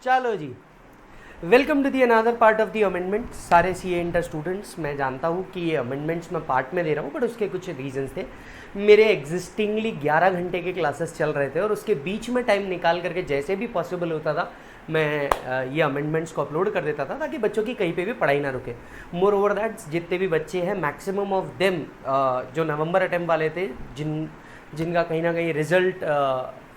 चलो जी, welcome to the another part of the amendment. सारे सीए इंटर स्टूडेंट्स, मैं जानता हूँ कि ये अमेंडमेंट्स मैं पार्ट में दे रहा हूँ, बट उसके कुछ रीजंस थे। मेरे एग्जिस्टिंगली 11 घंटे के क्लासेस चल रहे थे और उसके बीच में टाइम निकाल करके जैसे भी पॉसिबल होता था मैं ये अमेंडमेंट्स को अपलोड कर देता था ताकि बच्चों की कहीं पे भी पढ़ाई ना रुके। मोर ओवर दैट, जितने भी बच्चे हैं मैक्सिमम ऑफ देम जो नवंबर अटेम्प्ट वाले थे, जिनका कहीं ना कहीं रिजल्ट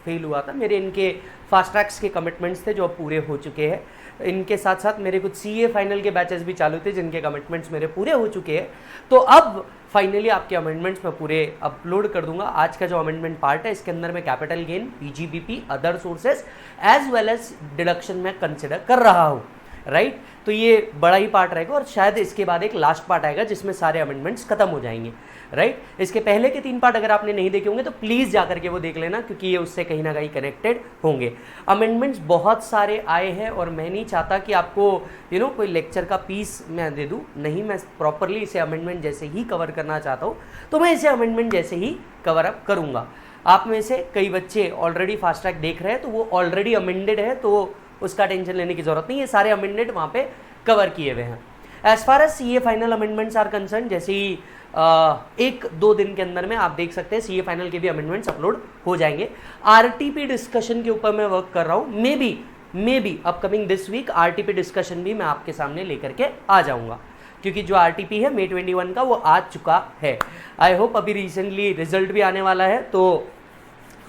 फेल हुआ था, मेरे इनके फास्ट ट्रैक्स के कमिटमेंट्स थे जो अब पूरे हो चुके हैं। इनके साथ साथ मेरे कुछ सीए फाइनल के बैचेस भी चालू थे जिनके कमिटमेंट्स मेरे पूरे हो चुके हैं। तो अब फाइनली आपके अमेंडमेंट्स मैं पूरे अपलोड कर दूंगा। आज का जो अमेंडमेंट पार्ट है इसके अंदर मैं capital gain, PGBP, other sources as well as deduction में कंसिडर कर रहा हूँ, राइट। तो ये बड़ा ही पार्ट रहेगा और शायद इसके बाद एक लास्ट पार्ट आएगा जिसमें सारे अमेंडमेंट्स खत्म हो जाएंगे, राइट। इसके पहले के 3 पार्ट अगर आपने नहीं देखे होंगे तो प्लीज़ जाकर के वो देख लेना, क्योंकि ये उससे कहीं ना कहीं कनेक्टेड होंगे। अमेंडमेंट्स बहुत सारे आए हैं और मैं नहीं चाहता कि आपको कोई लेक्चर का पीस मैं दे दूं, नहीं, मैं प्रॉपरली इसे अमेंडमेंट जैसे ही कवर करना चाहता हूँ, तो मैं इसे अमेंडमेंट जैसे ही कवर अप करूँगा। आप में से कई बच्चे ऑलरेडी फास्ट ट्रैक देख रहे हैं तो वो ऑलरेडी अमेंडेड है, तो उसका टेंशन लेने की जरूरत नहीं है, सारे अमेंडेड वहाँ पे कवर किए हुए हैं। As far as CA final amendments are concern, जैसे ही 1-2 दिन के अंदर में आप देख सकते हैं सीए फाइनल के भी अमेंडमेंट्स अपलोड हो जाएंगे। आरटीपी डिस्कशन के ऊपर मैं वर्क कर रहा हूँ, maybe upcoming this week RTP discussion भी मैं आपके सामने लेकर के आ जाऊँगा, क्योंकि जो आरटीपी है May 21 का वो आ चुका है। आई होप अभी रिसेंटली रिजल्ट भी आने वाला है, तो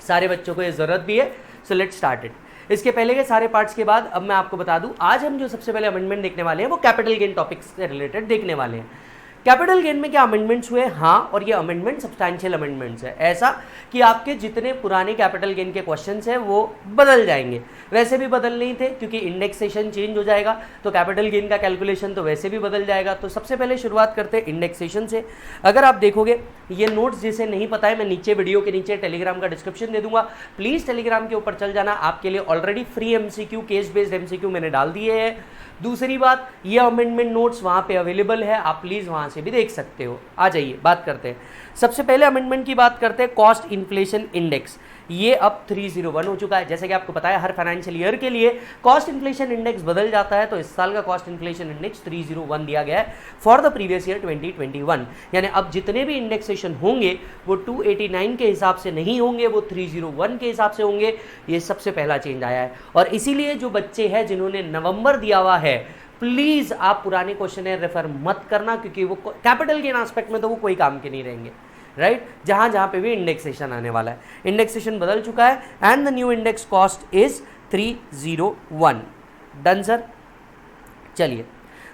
सारे बच्चों को ये ज़रूरत भी है। So let's start it. इसके पहले के सारे पार्ट्स के बाद अब मैं आपको बता दूं, आज हम जो सबसे पहले अमेंडमेंट देखने वाले हैं वो कैपिटल गेन टॉपिक्स से रिलेटेड देखने वाले हैं। कैपिटल गेन में क्या अमेंडमेंट्स हुए? हाँ, और ये अमेंडमेंट सब्सटैंशियल अमेंडमेंट्स है, ऐसा कि आपके जितने पुराने कैपिटल गेन के क्वेश्चंस हैं वो बदल जाएंगे। वैसे भी बदल नहीं थे क्योंकि इंडेक्सेशन चेंज हो जाएगा, तो कैपिटल गेन का कैलकुलेशन तो वैसे भी बदल जाएगा। तो सबसे पहले शुरुआत करते हैं इंडेक्सेशन से। अगर आप देखोगे ये नोट्स जिसे नहीं पता है, मैं नीचे वीडियो के नीचे टेलीग्राम का डिस्क्रिप्शन दे दूंगा, प्लीज़ टेलीग्राम के ऊपर चल जाना। आपके लिए already free MCQ, case based MCQ मैंने डाल दिए हैं। दूसरी बात, ये अमेंडमेंट नोट्स वहाँ पे अवेलेबल है, आप प्लीज़ वहाँ से भी देख सकते हो। आ जाइए बात करते हैं। सबसे पहले अमेंडमेंट की बात करते हैं कॉस्ट इन्फ्लेशन इंडेक्स। ये अब 301 हो चुका है। जैसे कि आपको पता है हर फाइनेंशियल ईयर के लिए कॉस्ट इन्फ्लेशन इंडेक्स बदल जाता है, तो इस साल का कॉस्ट इन्फ्लेशन इंडेक्स 301 दिया गया है फॉर द प्रीवियस ईयर 2021। यानी अब जितने भी इंडेक्सेशन होंगे वो 289 के हिसाब से नहीं होंगे, वो 301 के हिसाब से होंगे। ये सबसे पहला चेंज आया है और इसीलिए जो बच्चे हैं जिन्होंने नवंबर दिया हुआ है, प्लीज आप पुराने क्वेश्चन रेफर मत करना, क्योंकि वो कैपिटल गेन एस्पेक्ट में तो वो कोई काम के नहीं रहेंगे, राइट। जहां पे भी इंडेक्सेशन आने वाला है, इंडेक्सेशन बदल चुका है and the new index cost is 301। Done sir. चलिए,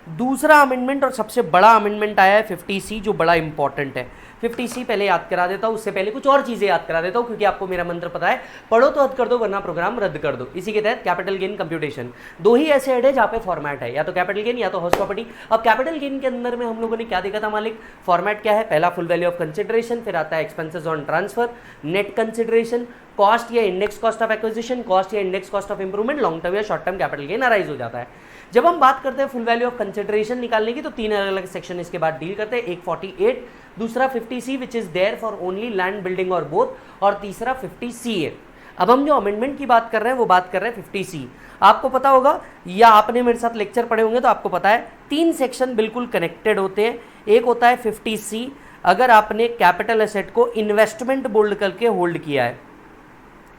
दूसरा अमेंडमेंट और सबसे बड़ा अमेंडमेंट आया है 50C, जो बड़ा इंपॉर्टेंट है। 50C पहले याद करा देता हूँ, उससे पहले कुछ और चीज़ें याद करा देता हूँ, क्योंकि आपको मेरा मंत्र पता है, पढ़ो तो हद कर दो वरना प्रोग्राम रद्द कर दो। इसी के तहत कैपिटल गेन कंप्यूटेशन 2 ही ऐसे हेड है जहाँ पे फॉर्मेट है, या तो कैपिटल गेन या तो हाउस प्रॉपर्टी। अब कैपिटल गेन के अंदर में हम लोगों ने क्या देखा था मालिक? फॉर्मेट क्या है? पहला फुल वैल्यू ऑफ कंसिडरेशन, फिर आता है expenses on transfer, net consideration, cost या index cost of acquisition, cost या index cost of improvement, long term या short term capital gain arise हो जाता है। जब हम बात करते हैं फुल वैल्यू ऑफ कंसिडरेशन निकालने की, तो 3 अलग अलग सेक्शन इसके बाद डील करते हैं। एक 48, दूसरा 50C which is there for only land, building और बोथ, और तीसरा 50C है। अब हम जो अमेंडमेंट की बात कर रहे हैं वो बात कर रहे हैं 50C। आपको पता होगा या आपने मेरे साथ लेक्चर पढ़े होंगे तो आपको पता है 3 सेक्शन बिल्कुल कनेक्टेड होते हैं। एक होता है 50C, अगर आपने कैपिटल एसेट को इन्वेस्टमेंट बोल्ड करके होल्ड किया है,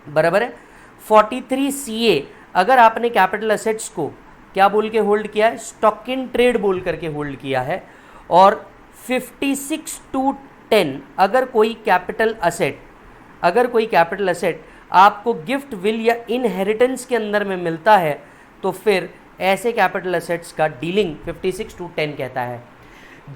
बराबर है। 43CA, अगर आपने कैपिटल एसेट्स को क्या बोल के होल्ड किया है? स्टॉक इन ट्रेड बोल करके होल्ड किया है। और 56 to 10, अगर कोई कैपिटल एसेट आपको गिफ्ट, विल या इनहेरिटेंस के अंदर में मिलता है, तो फिर ऐसे कैपिटल एसेट्स का डीलिंग 56 to 10 कहता है।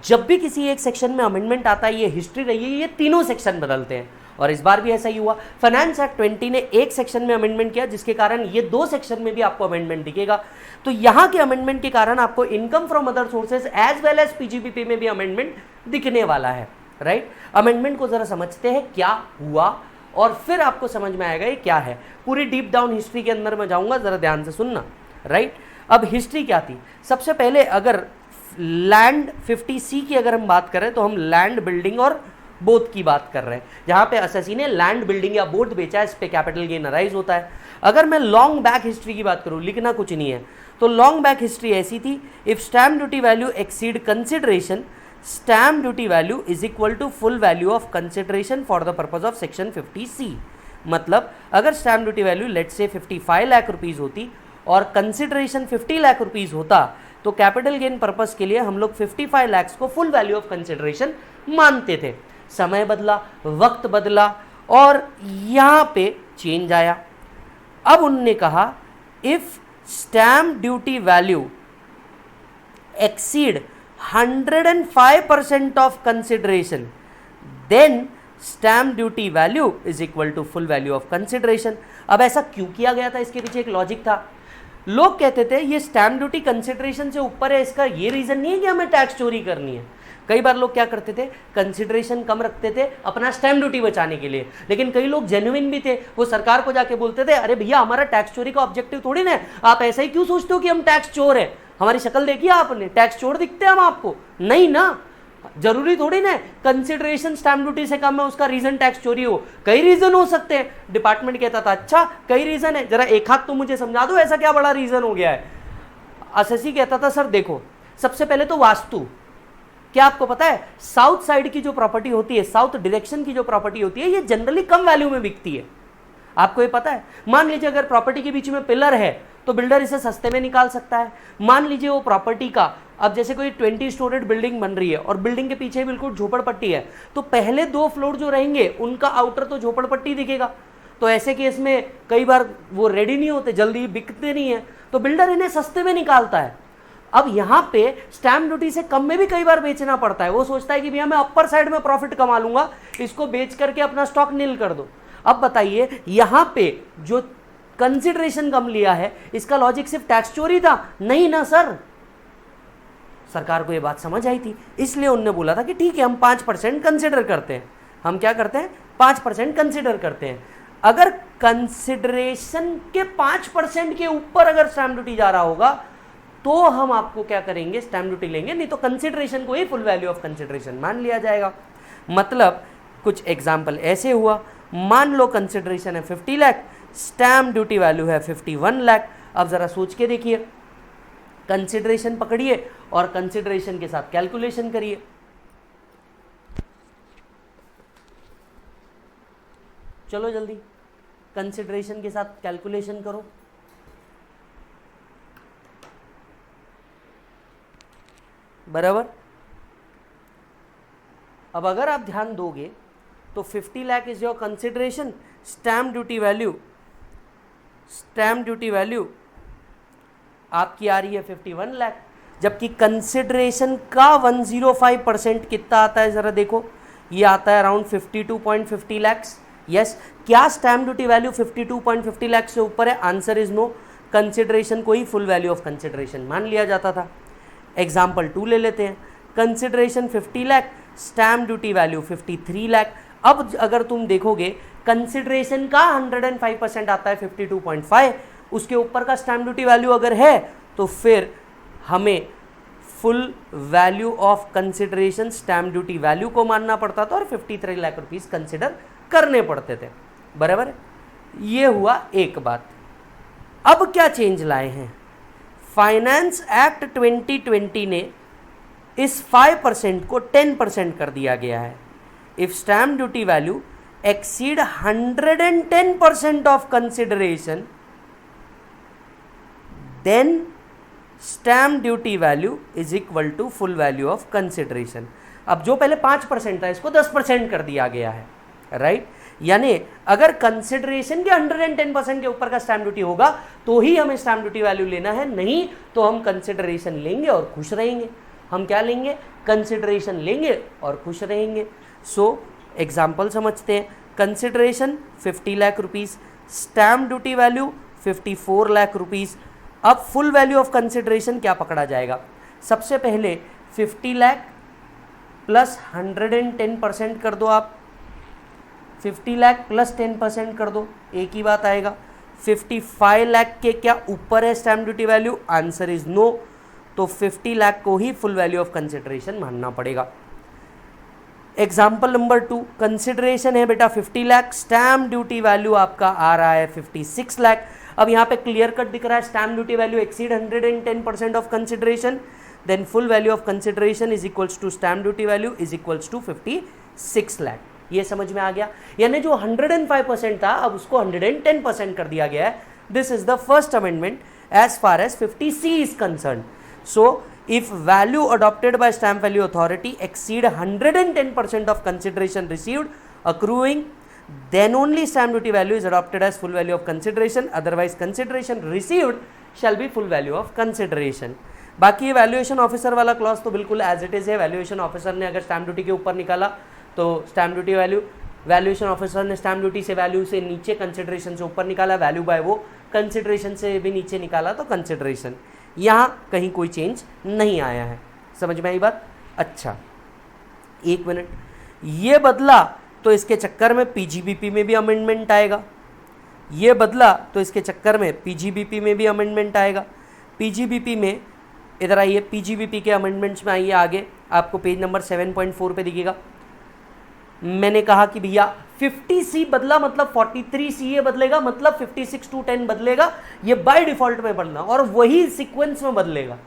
जब भी किसी एक सेक्शन में अमेंडमेंट आता है, ये हिस्ट्री रही है, ये तीनों सेक्शन बदलते हैं और इस बार भी ऐसा ही हुआ। फाइनेंस एक्ट 20 ने एक सेक्शन में अमेंडमेंट किया, जिसके कारण ये 2 सेक्शन में भी आपको अमेंडमेंट दिखेगा। तो यहाँ के अमेंडमेंट के कारण आपको income from other sources as well as PGBP में भी अमेंडमेंट दिखने वाला है, राइट। अमेंडमेंट को जरा समझते हैं क्या हुआ और फिर आपको समझ में आएगा ये क्या है। पूरी डीप डाउन हिस्ट्री के अंदर मैं जाऊंगा, जरा ध्यान से सुनना, राइट। अब हिस्ट्री क्या थी? सबसे पहले अगर लैंड 50C की अगर हम बात करें तो हम लैंड, बिल्डिंग और बोथ की बात कर रहे हैं। जहां पे एसएससी ने लैंड, बिल्डिंग या बोथ बेचा है, इस पे कैपिटल गेन अराइज होता है। अगर मैं लॉन्ग बैक हिस्ट्री की बात करूं, लिखना कुछ नहीं है, तो लॉन्ग बैक हिस्ट्री ऐसी थी, if stamp duty value exceed consideration, stamp duty value is equal to full value of consideration for the purpose of section 50C। मतलब अगर स्टैम्प ड्यूटी वैल्यू लेट से 55 लाख रुपीज होती और कंसिडरेशन 50 लाख रुपीज होता, तो capital gain purpose के लिए हम लोग 55 लाख को फुल वैल्यू ऑफ कंसिडरेशन मानते थे। समय बदला, वक्त बदला और यहां पे चेंज आया। अब उन्होंने कहा if stamp duty value exceed 105% of consideration, then stamp duty value is equal to full value of consideration. अब ऐसा क्यों किया गया था, इसके पीछे एक लॉजिक था। लोग कहते थे ये स्टैम्प ड्यूटी कंसिडरेशन से ऊपर है, इसका ये रीजन नहीं है कि हमें टैक्स चोरी करनी है। कई बार लोग क्या करते थे, कंसिडरेशन कम रखते थे अपना स्टैम्प ड्यूटी बचाने के लिए, लेकिन कई लोग जेन्युइन भी थे, वो सरकार को जाके बोलते थे अरे भैया हमारा टैक्स चोरी का ऑब्जेक्टिव थोड़ी ना है, आप ऐसा ही क्यों सोचते हो कि हम टैक्स चोर हैं, हमारी शक्ल देखी आपने, टैक्स चोर दिखते हैं हम आपको? नहीं ना, जरूरी थोड़ी ना कंसिडरेशन स्टैम्प ड्यूटी से कम है उसका रीजन टैक्स चोरी हो, कई रीजन हो सकते हैं। डिपार्टमेंट कहता था अच्छा कई रीजन है, जरा एक हाथ तो मुझे समझा दो ऐसा क्या बड़ा रीजन हो गया है। एसएससी कहता था सर देखो, सबसे पहले तो वास्तु, क्या आपको पता है साउथ साइड की जो प्रॉपर्टी होती है, साउथ डायरेक्शन की जो प्रॉपर्टी होती है, ये जनरली कम वैल्यू में बिकती है, आपको ये पता है। मान लीजिए अगर प्रॉपर्टी के बीच में पिलर है तो बिल्डर इसे सस्ते में निकाल सकता है। मान लीजिए वो प्रॉपर्टी का, अब जैसे कोई 20 स्टोरेड बिल्डिंग बन रही है और बिल्डिंग के पीछे बिल्कुल झोपड़पट्टी है, तो पहले 2 फ्लोर जो रहेंगे उनका आउटर तो झोपड़पट्टी दिखेगा, तो ऐसे केस में कई बार वो रेडी नहीं होते, जल्दी बिकते नहीं है, तो बिल्डर इन्हें सस्ते में निकालता है। अब यहां पे स्टैम्प ड्यूटी से कम में भी कई बार बेचना पड़ता है, वो सोचता है कि भैया मैं अपर साइड में प्रॉफिट कमा लूंगा, इसको बेच करके अपना स्टॉक नील कर दो। अब बताइए यहां पे जो कंसिडरेशन कम लिया है, इसका लॉजिक सिर्फ टैक्स चोरी था? नहीं ना सर, सरकार को ये बात समझ आई थी, इसलिए उन्होंने बोला था कि ठीक है हम 5% कंसिडर करते हैं। हम क्या करते हैं, 5% कंसिडर करते हैं। अगर कंसिडरेशन के 5% के ऊपर अगर स्टैम्प ड्यूटी जा रहा होगा तो हम आपको क्या करेंगे, स्टैम्प ड्यूटी लेंगे, नहीं तो कंसिडरेशन को ही फुल वैल्यू ऑफ कंसिडरेशन मान लिया जाएगा। मतलब कुछ एग्जाम्पल ऐसे हुआ, मान लो कंसिडरेशन है 50 लाख, स्टैम्प ड्यूटी वैल्यू है 51 लाख। अब जरा सोच के देखिए, कंसिडरेशन पकड़िए और कंसिडरेशन के साथ कैलकुलेशन करिए। चलो जल्दी कंसिडरेशन के साथ कैलकुलेशन करो। बराबर। अब अगर आप ध्यान दोगे तो 50 lakh is your consideration, stamp duty value आपकी आ रही है 51 लाख, जबकि कंसिडरेशन का 105% कितना आता है जरा देखो, ये आता है अराउंड 52.50 लाख। यस, क्या स्टैम्प ड्यूटी वैल्यू 52.50 लाख से ऊपर है? Answer is no. कंसिडरेशन को ही फुल वैल्यू ऑफ कंसिडरेशन मान लिया जाता था। एग्जाम्पल 2 ले लेते हैं, consideration 50 lakh, stamp duty value 53 lakh. अब अगर तुम देखोगे कंसिडरेशन का 105% आता है 52.5, उसके ऊपर का स्टैम्प ड्यूटी वैल्यू अगर है तो फिर हमें full value of consideration stamp duty value को मानना पड़ता था और 53 लाख रुपीस कंसिडर करने पड़ते थे। बराबर, ये हुआ एक बात। अब क्या चेंज लाए हैं? फाइनेंस एक्ट 2020 ने इस 5% को 10% कर दिया गया है। If stamp duty value exceed 110% of consideration, then stamp duty value is equal to full value of consideration. अब जो पहले 5% था इसको 10% कर दिया गया है, राइट? यानी अगर कंसिडरेशन के 110% के ऊपर का स्टैम्प ड्यूटी होगा तो ही हमें स्टैम्प ड्यूटी वैल्यू लेना है, नहीं तो हम कंसिडरेशन लेंगे और खुश रहेंगे। हम क्या लेंगे? कंसिडरेशन लेंगे और खुश रहेंगे। सो एग्जाम्पल समझते हैं। Consideration 50 lakh rupees, stamp duty value 54 lakh rupees. अब फुल वैल्यू ऑफ कंसिडरेशन क्या पकड़ा जाएगा? सबसे पहले 50 लाख प्लस 110% कर दो आप, 50 लाख प्लस 10% कर दो, एक ही बात आएगा। 55 लाख के क्या ऊपर है stamp duty value? Answer is no. तो 50 लाख को ही फुल वैल्यू ऑफ कंसिडरेशन मानना पड़ेगा। एग्जाम्पल नंबर 2, कंसिडरेशन है बेटा 50 लाख, स्टैम्प ड्यूटी वैल्यू आपका आ रहा है 56 लाख। अब यहाँ पे क्लियर कट दिख रहा है, stamp duty value exceed 110% of consideration, then full value of consideration is equals to stamp duty value is equals to 56 lakh. ये समझ में आ गया, यानी जो 105% था अब उसको 110% कर दिया गया है। This is the first amendment as far as 50C is concerned. So if value adopted by stamp value authority exceed 110% of consideration received accruing, then only stamp duty value is adopted as full value of consideration, otherwise consideration received shall be full value of consideration. बाकी valuation officer वाला clause तो बिल्कुल as it is है। Valuation officer ने अगर stamp duty के ऊपर निकाला तो stamp duty value, valuation officer ने स्टैम्प ड्यूटी से वैल्यू से नीचे कंसिडरेशन से ऊपर निकाला वैल्यू बाय वो, कंसिडरेशन से भी नीचे निकाला तो कंसिडरेशन, यहाँ कहीं कोई चेंज नहीं आया है। समझ में आई बात? अच्छा एक मिनट, ये बदला तो इसके चक्कर में पीजीबीपी में भी अमेंडमेंट आएगा, ये बदला तो इसके चक्कर में पीजीबीपी में भी अमेंडमेंट आएगा। पीजीबीपी में इधर आइए, पीजीबीपी के अमेंडमेंट्स में आइए आगे, आपको पेज नंबर 7.4 पे दिखेगा। मैंने कहा कि भैया 50C बदला मतलब 43CA बदलेगा, मतलब 56 to 10 बदलेगा, ये बाय डिफॉल्ट में बदलना और वही सीक्वेंस में बदलेगा।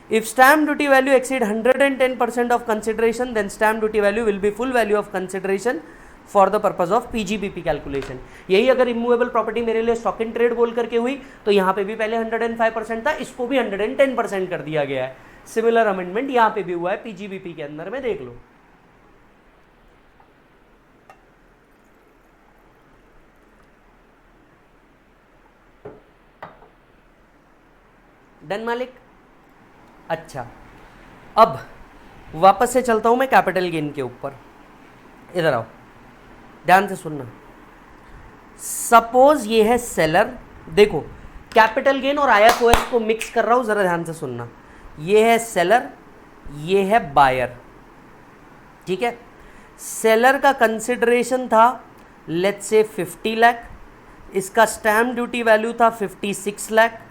If stamp duty value exceed 110% of consideration then stamp duty value will be full value of consideration for the purpose of PGBP calculation. यही अगर इमूवेबल प्रॉपर्टी मेरे लिए स्टॉक इन ट्रेड बोल करके हुई तो यहाँ पे भी पहले 105% था, इसको भी 110% कर दिया गया है। सिमिलर अमेंडमेंट यहाँ पे भी हुआ है पीजीबीपी के अंदर में, देख लो। डन मालिक? अच्छा, अब वापस से चलता हूं मैं कैपिटल गेन के ऊपर। इधर आओ, ध्यान से सुनना। सपोज ये है सेलर, देखो कैपिटल गेन और IFOS को मिक्स कर रहा हूं, जरा ध्यान से सुनना। ये है सेलर, ये है बायर, ठीक है। सेलर का कंसिडरेशन था लेट्स से 50 लाख, इसका स्टैम्प ड्यूटी वैल्यू था 56 लाख।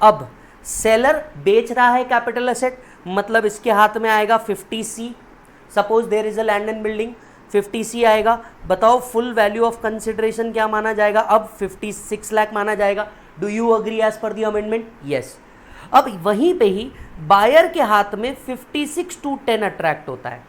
अब सेलर बेच रहा है कैपिटल एसेट, मतलब इसके हाथ में आएगा 50C। Suppose there is a land and building, 50C आएगा। बताओ फुल वैल्यू ऑफ कंसिडरेशन क्या माना जाएगा? अब 56 लाख माना जाएगा। Do you agree as per the amendment? Yes. अब वहीं पे ही बायर के हाथ में 56 to 10 अट्रैक्ट होता है।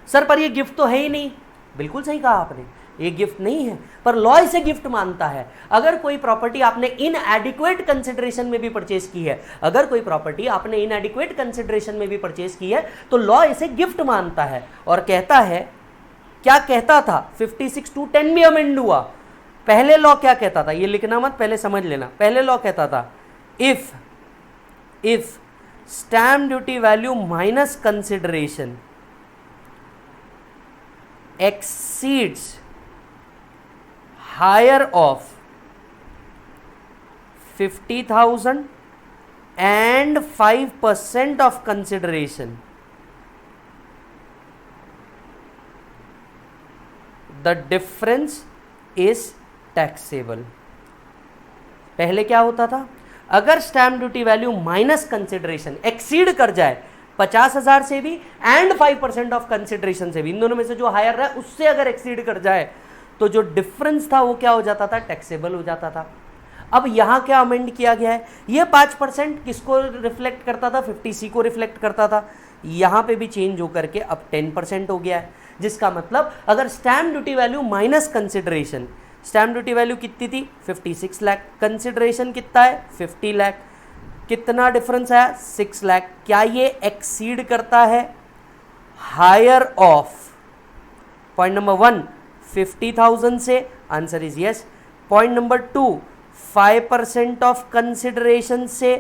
सर पर ये गिफ्ट तो है ही नहीं। बिल्कुल सही कहा आपने, ये गिफ्ट नहीं है, पर लॉ इसे गिफ्ट मानता है। अगर कोई प्रॉपर्टी आपने इनएडिक्वेट कंसिडरेशन में भी परचेज की है, अगर कोई प्रॉपर्टी आपने इनएडिक्वेट कंसिडरेशन में भी परचेज की है तो लॉ इसे गिफ्ट मानता है और कहता है, क्या कहता था? 56 to 10 भी अमेंड हुआ। पहले लॉ क्या कहता था, ये लिखना मत, पहले समझ लेना। पहले लॉ कहता था if stamp duty value minus consideration exceeds higher of 50,000 and 5% of consideration, the difference is taxable। पहले क्या होता था? अगर stamp duty value minus consideration exceed कर जाए 50,000 से भी एंड 5% ऑफ कंसिडरेशन से भी, इन दोनों में से जो हायर रहा है उससे अगर एक्सीड कर जाए तो जो डिफरेंस था वो क्या हो जाता था? टैक्सेबल हो जाता था। अब यहाँ क्या अमेंड किया गया है? ये 5% किसको रिफ्लेक्ट करता था? 50C को रिफ्लेक्ट करता था। यहाँ पे भी चेंज होकर के अब 10% हो गया है, जिसका मतलब अगर stamp duty value minus consideration, stamp duty value कितनी थी? 56 लाख, कंसिडरेशन कितना है? 50 लाख, कितना डिफरेंस आया? 6 लाख। क्या ये एक्सीड करता है हायर ऑफ, पॉइंट नंबर 1, 50,000 से? Answer is yes. Point number 2, 5% of consideration से?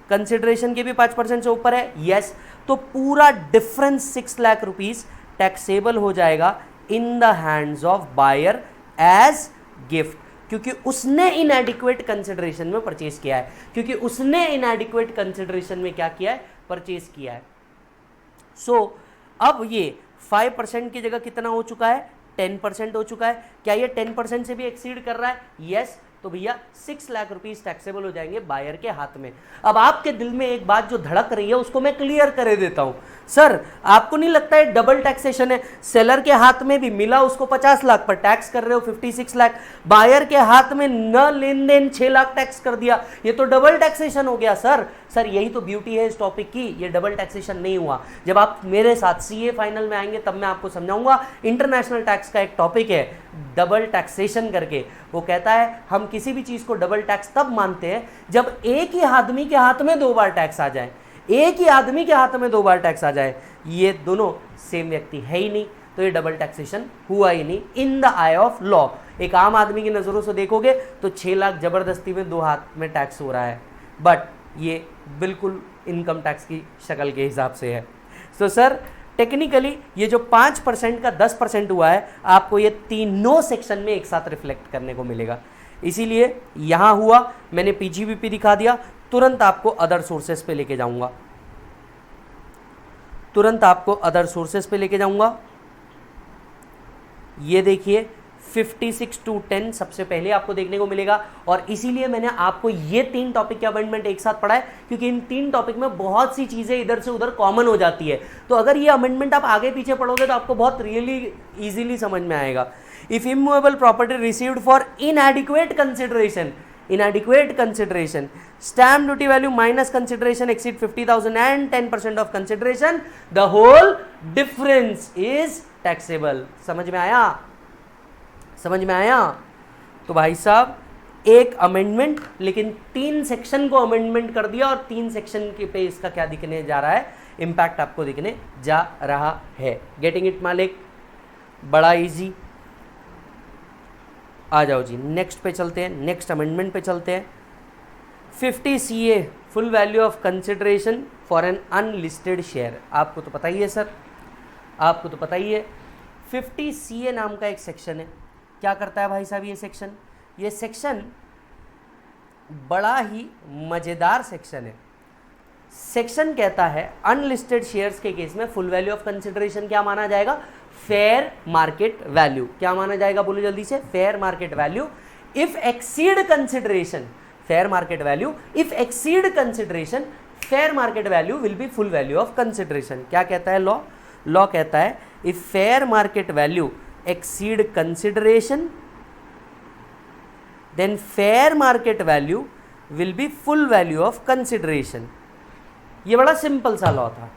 कंसिडरेशन के भी 5% से ऊपर है, यस। तो पूरा डिफरेंस 6 लाख रुपीज टैक्सेबल हो जाएगा in the hands of buyer as gift, क्योंकि उसने इनएडिक्वेट कंसिडरेशन में परचेज किया है, क्योंकि उसने इनएडिक्वेट कंसिडरेशन में क्या किया है? परचेज किया है। सो अब ये 5% की जगह कितना हो चुका है? 10% हो चुका है। क्या ये 10% से भी एक्सीड कर रहा है? यस। तो भैया 6 लाख रुपीस टैक्सेबल हो जाएंगे बायर के हाथ में। अब आपके दिल में एक बात जो धड़क रही है उसको मैं क्लियर कर देता हूं। सर आपको नहीं लगता है डबल टैक्सेशन है? सेलर के हाथ में भी मिला उसको 50 लाख पर टैक्स कर रहे हो 56 लाख, बायर के हाथ में न लेन देन 6 लाख टैक्स कर दिया, ये तो डबल टैक्सेशन हो गया सर। सर यही तो ब्यूटी है इस टॉपिक की, ये डबल टैक्सेशन नहीं हुआ। जब आप मेरे साथ सीए फाइनल में आएंगे तब मैं आपको समझाऊंगा। इंटरनेशनल टैक्स का एक टॉपिक है डबल टैक्सेशन करके, वो कहता है हम किसी भी चीज को डबल टैक्स तब मानते हैं जब एक ही आदमी के हाथ में 2 बार टैक्स आ जाए, एक ही आदमी के हाथ में 2 बार टैक्स आ जाए, ये दोनों सेम व्यक्ति है ही नहीं, तो ये डबल टैक्सेशन हुआ ही नहीं in the I of law. एक आम आदमी की नजरों से देखोगे तो 6 लाख जबरदस्ती में 2 हाथ में टैक्स हो रहा है, बट ये बिल्कुल इनकम टैक्स की शक्ल के हिसाब से है। तो सर टेक्निकली ये जो 5% का 10% हुआ है, आपको ये तीनों सेक्शन में एक साथ रिफ्लेक्ट करने को मिलेगा। इसीलिए यहां हुआ, मैंने पीजीबीपी दिखा दिया, तुरंत आपको अदर सोर्सेस पे लेके जाऊंगा, तुरंत आपको अदर सोर्सेस पे लेके जाऊंगा। ये देखिए 56 to 10 सबसे पहले आपको देखने को मिलेगा, और इसीलिए मैंने आपको ये 3 टॉपिक के अमेंडमेंट एक साथ पढ़ा है, क्योंकि इन 3 टॉपिक में बहुत सी चीजें इधर से उधर कॉमन हो जाती है। तो अगर ये अमेंडमेंट आप आगे पीछे पढ़ोगे तो आपको बहुत रियली इजीली समझ में आएगा। If immovable property received for इनएडिक्वेट consideration, inadequate consideration, stamp duty value minus consideration exceed 50,000 and 10% of consideration, the whole difference is taxable। समझ में आया? समझ में आया? तो भाई साहब एक अमेंडमेंट, लेकिन 3 सेक्शन को अमेंडमेंट कर दिया, और 3 सेक्शन के पे इसका क्या दिखने जा रहा है, इंपैक्ट आपको दिखने जा रहा है। गेटिंग इट मालिक? बड़ा इजी। आ जाओ जी, नेक्स्ट पे चलते हैं, नेक्स्ट अमेंडमेंट पे चलते हैं। 50 CA full value of consideration for an unlisted share. आपको तो पता ही है सर, आपको तो पता ही है। 50 CA नाम का एक सेक्शन है। क्या करता है भाई साहब ये सेक्शन? ये सेक्शन बड़ा ही मजेदार सेक्शन है। सेक्शन कहता है अनलिस्टेड शेयर्स के केस में फुल वैल्यू ऑफ कंसिडरेशन क्या माना जाएगा? Fair market value. क्या माना जाएगा? बोलो जल्दी से। Fair market value if exceed consideration, fair market value if exceed consideration, fair market value will be full value of consideration. क्या कहता है लॉ? लॉ कहता है if fair market value exceed consideration then fair market value will be full value of consideration. ये बड़ा simple सा law था।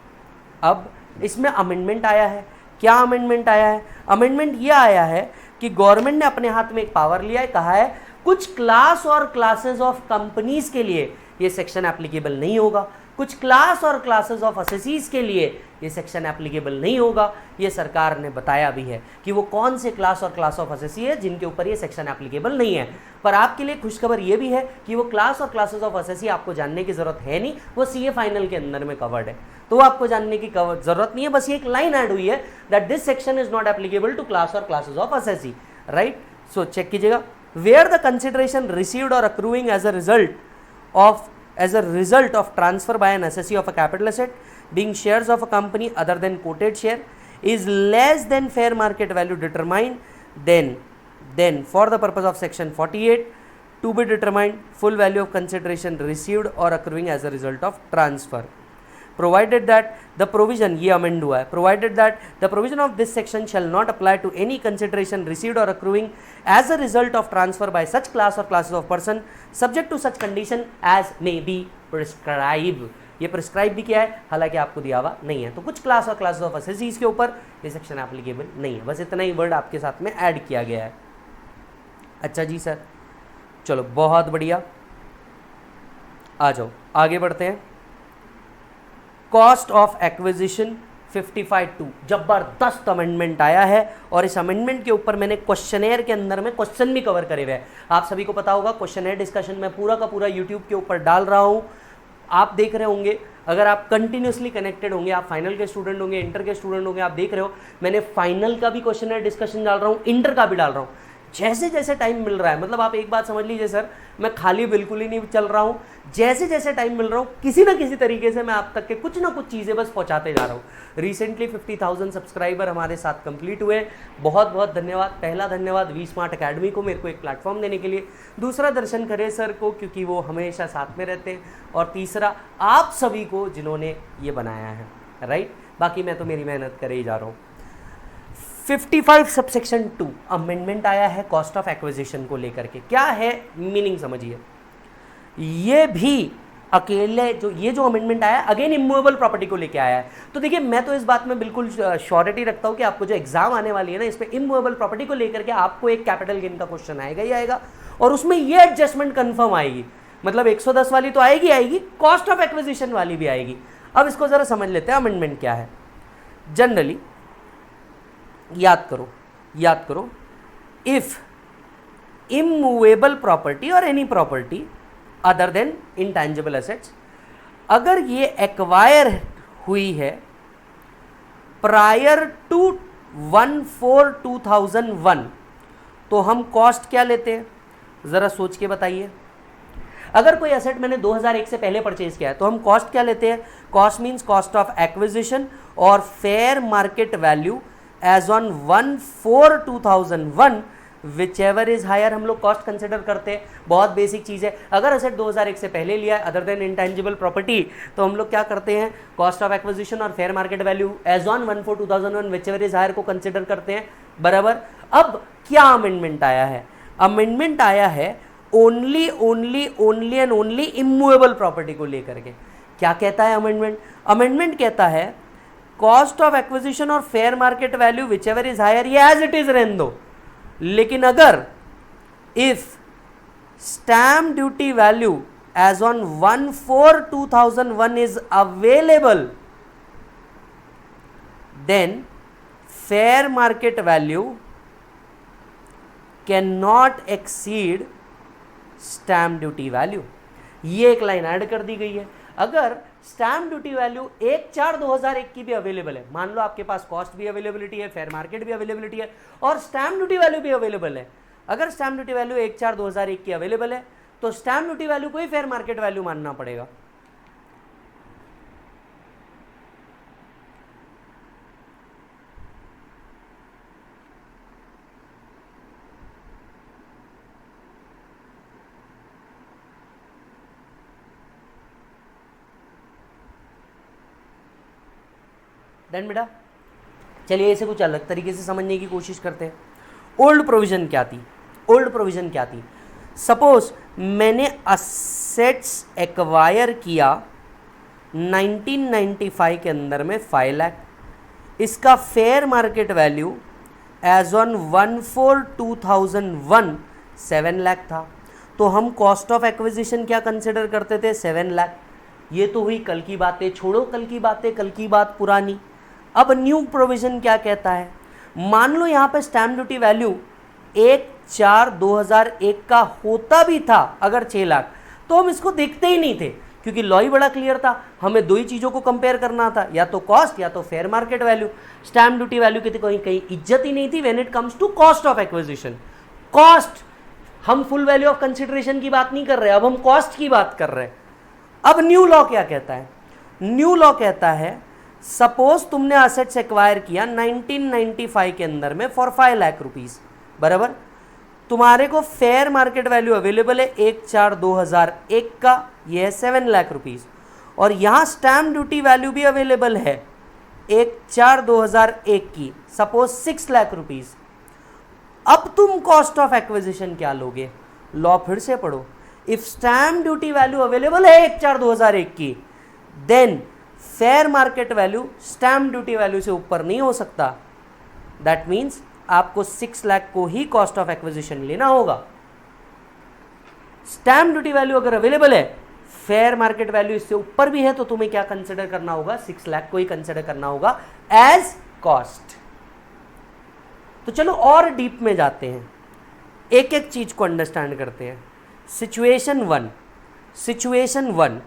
अब इसमें अमेंडमेंट आया है। क्या अमेंडमेंट आया है? अमेंडमेंट ये आया है कि गवर्नमेंट ने अपने हाथ में एक पावर लिया है, कहा है कुछ क्लास और क्लासेस ऑफ कंपनीज के लिए ये सेक्शन एप्लीकेबल नहीं होगा, कुछ क्लास और क्लासेस ऑफ असेसीज के लिए ये सेक्शन एप्लीकेबल नहीं होगा। ये सरकार ने बताया भी है कि वो कौन से क्लास और क्लास ऑफ असेसी है जिनके ऊपर ये सेक्शन एप्लीकेबल नहीं है। पर आपके लिए खुशखबर ये भी है कि वो क्लास और क्लासेस ऑफ असेसी आपको जानने की जरूरत है नहीं, वो सीए फाइनल के अंदर में कवर्ड है, तो वो आपको जानने की जरूरत नहीं है। बस ये एक लाइन ऐड हुई है that this section is not applicable to class और classes of assessee, right. So check कीजिएगा, वेयर द कंसिडरेशन रिसीव्ड और accruing as a result of transfer by an assessee of a capital asset being shares of a company other than quoted share is less than fair market value determined, then for the purpose of section 48 to be determined full value of consideration received or accruing as a result of transfer, provided that the provision, ये amend हुआ है, provided that the provision of this section shall not apply to any consideration received or accruing as a result of transfer by such class or classes of person subject to such condition as may be prescribed। ये prescribe भी किया है, हालांकि आपको दिया हुआ नहीं है। तो कुछ क्लास और क्लासेस ऑफ असेसीज के ऊपर ये सेक्शन एप्लीकेबल नहीं है, बस इतना ही वर्ड आपके साथ में ऐड किया गया है। अच्छा जी सर, चलो बहुत बढ़िया, आ जाओ आगे बढ़ते हैं। कॉस्ट ऑफ एक्विजिशन 55(2) जबरदस्त अमेंडमेंट आया है, और इस अमेंडमेंट के ऊपर मैंने क्वेश्चनेयर के अंदर में क्वेश्चन भी कवर करे हुए हैं। आप सभी को पता होगा क्वेश्चनेयर डिस्कशन मैं पूरा का पूरा यूट्यूब के ऊपर डाल रहा हूँ, आप देख रहे होंगे। अगर आप कंटिन्यूसली कनेक्टेड होंगे, आप फाइनल के स्टूडेंट होंगे, इंटर के स्टूडेंट होंगे, आप देख रहे हो मैंने फाइनल का भी क्वेश्चनेयर डिस्कशन डाल रहा हूँ, इंटर का भी डाल रहा हूँ। जैसे जैसे टाइम मिल रहा है, मतलब आप एक बात समझ लीजिए सर, मैं खाली बिल्कुल ही नहीं चल रहा हूँ, जैसे जैसे टाइम मिल रहा हूँ किसी ना किसी तरीके से मैं आप तक के कुछ ना कुछ चीज़ें बस पहुँचाते जा रहा हूँ। रिसेंटली 50,000 सब्सक्राइबर हमारे साथ कंप्लीट हुए, बहुत बहुत धन्यवाद। पहला धन्यवाद वी स्मार्ट अकेडमी को मेरे को एक प्लेटफॉर्म देने के लिए, दूसरा दर्शन खरे सर को क्योंकि वो हमेशा साथ में रहते हैं, और तीसरा आप सभी को जिन्होंने ये बनाया है, राइट। बाकी मैं तो मेरी मेहनत करे ही जा रहा हूँ। 55 सबसेक्शन 2 अमेंडमेंट आया है कॉस्ट ऑफ एक्विजिशन को लेकर के। क्या है मीनिंग समझिए, ये भी अकेले जो अमेंडमेंट आया अगेन इमूवेबल प्रॉपर्टी को लेके आया है। तो देखिए मैं तो इस बात में बिल्कुल श्योरिटी रखता हूँ कि आपको जो एग्जाम आने वाली है ना, इसमें इमूवेबल प्रॉपर्टी को लेकर के आपको एक कैपिटल गेन का क्वेश्चन आएगा ही आएगा, और उसमें ये एडजस्टमेंट कंफर्म आएगी। मतलब 110 वाली तो आएगी, कॉस्ट ऑफ एक्विजिशन वाली भी आएगी। अब इसको जरा समझ लेते हैं अमेंडमेंट क्या है। जनरली याद करो, इफ इमूवेबल प्रॉपर्टी और any property other than intangible assets, अगर ये एक्वायर हुई है प्रायर टू 1/4/2001, तो हम कॉस्ट क्या लेते हैं, जरा सोच के बताइए। अगर कोई एसेट मैंने 2001 से पहले परचेज किया है तो हम कॉस्ट क्या लेते हैं, cost means cost of acquisition और fair market value as on 1/4/2001 which ever is higher, हम लोग कॉस्ट कंसिडर करते हैं। बहुत बेसिक चीज़ है। अगर एसेट 2001 से पहले लिया है अदर देन इंटेंजिबल प्रॉपर्टी, तो हम लोग क्या करते हैं, कॉस्ट ऑफ एक्विजिशन और fair market value as on 1/4/2001 which ever is higher को कंसिडर करते हैं, बराबर। अब क्या अमेंडमेंट आया है, अमेंडमेंट आया है only and only immovable property को लेकर के। क्या कहता है अमेंडमेंट, अमेंडमेंट कहता है कॉस्ट ऑफ एक्विजिशन और fair market value which ever is higher ये एज इट इज रहने दो, लेकिन अगर if stamp duty value as on 1/4/2001 is available, then fair market value can not exceed stamp duty value. ये एक line add कर दी गई है। अगर स्टैम्प ड्यूटी वैल्यू 1/4/2001 की भी अवेलेबल है, मान लो आपके पास कॉस्ट भी अवेलेबिलिटी है, फेयर मार्केट भी अवेलेबिलिटी है और स्टैम्प ड्यूटी वैल्यू भी अवेलेबल है, अगर स्टैम्प ड्यूटी वैल्यू 1/4/2001 की अवेलेबल है तो स्टैम्प ड्यूटी वैल्यू को ही फेयर मार्केट वैल्यू मानना पड़ेगा। देन बेटा चलिए इसे कुछ अलग तरीके से समझने की कोशिश करते हैं। ओल्ड प्रोविजन क्या थी, ओल्ड प्रोविजन क्या थी, सपोज मैंने असेट्स एक्वायर किया 1995 के अंदर में 5 लाख, इसका fair market value as on 1/4/2001 7 लाख था, तो हम कॉस्ट ऑफ एक्विजिशन क्या कंसिडर करते थे, 7 लाख। ये तो हुई कल की बातें, छोड़ो कल की बातें, कल की बात पुरानी। अब न्यू प्रोविजन क्या कहता है, मान लो यहाँ पे स्टैम्प ड्यूटी वैल्यू 1/4/2001 का होता भी था अगर 6 लाख, तो हम इसको देखते ही नहीं थे क्योंकि लॉ ही बड़ा क्लियर था, हमें दो ही चीज़ों को कंपेयर करना था, या तो कॉस्ट या तो fair market value. Stamp duty value की तो कहीं इज्जत ही नहीं थी when it comes to cost of acquisition. Cost, हम फुल वैल्यू ऑफ कंसिडरेशन की बात नहीं कर रहे, अब हम कॉस्ट की बात कर रहे हैं। अब न्यू लॉ क्या कहता है, न्यू लॉ कहता है सपोज तुमने असेट्स एक्वायर किया 1995 के अंदर में फॉर 5 लाख रुपीज, बराबर, तुम्हारे को फेयर मार्केट वैल्यू अवेलेबल है 1/4/2001 का, ये है 7 लाख रुपीज, और यहां स्टैम्प ड्यूटी वैल्यू भी अवेलेबल है 1/4/2001 की, सपोज 6 लाख रुपीज। अब तुम कॉस्ट ऑफ एक्विजिशन क्या लोगे, लॉ फिर से पढ़ो, if stamp duty value available है 1/4/2001 की, then fair market value stamp duty value से ऊपर नहीं हो सकता। दैट मीन्स आपको 6 लाख को ही कॉस्ट ऑफ एक्विजिशन लेना होगा। स्टैम्प ड्यूटी वैल्यू अगर अवेलेबल है, फेयर मार्केट वैल्यू इससे ऊपर भी है, तो तुम्हें क्या कंसिडर करना होगा, 6 लाख को ही कंसिडर करना होगा एज कॉस्ट। तो चलो और डीप में जाते हैं, एक एक चीज को अंडरस्टैंड करते हैं। Situation one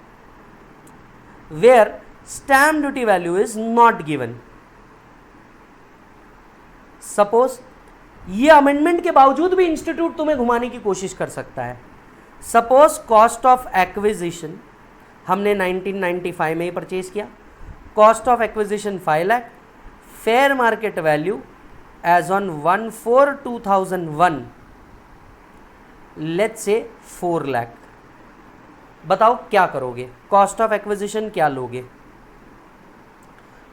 where stamp duty value is not given. Suppose ये अमेंडमेंट के बावजूद भी इंस्टीट्यूट तुम्हें घुमाने की कोशिश कर सकता है। सपोज कॉस्ट ऑफ एक्विजिशन हमने 1995 में ही परचेज किया, कॉस्ट ऑफ एक्विजिशन 5 लाख, fair market value as on 1/4/2001 let's say 4 lakh. बताओ क्या करोगे, कॉस्ट ऑफ एक्विजिशन क्या लोगे?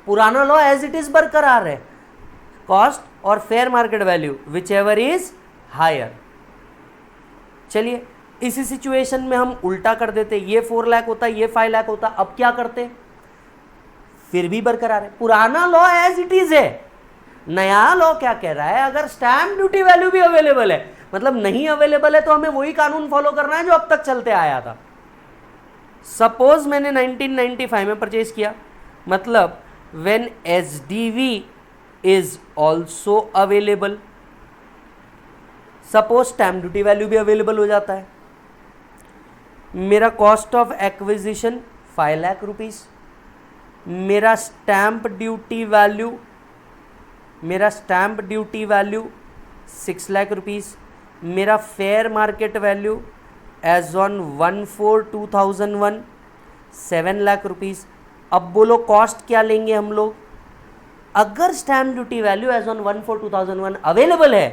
पुराना लॉ एज इट इज बरकरार है, कॉस्ट और fair market value which ever is higher. चलिए इसी सिचुएशन में हम उल्टा कर देते, ये 4 लाख होता, ये 5 लाख होता, अब क्या करते? फिर भी बरकरार है, पुराना लॉ एज इट इज है। नया लॉ क्या कह रहा है, अगर स्टैम्प ड्यूटी वैल्यू भी अवेलेबल है, मतलब नहीं अवेलेबल है तो हमें वही कानून फॉलो करना है जो अब तक चलते आया था। सपोज मैंने 1995 में परचेज किया, मतलब when SDV is also available, suppose stamp duty value भी अवेलेबल हो जाता है। मेरा cost of acquisition 5 lakh rupees, मेरा stamp duty value 6 lakh rupees, मेरा fair market value as on 1/4/2001 7 lakh rupees. अब बोलो कॉस्ट क्या लेंगे हम लोग? अगर stamp duty value as on 1/4/2001 available है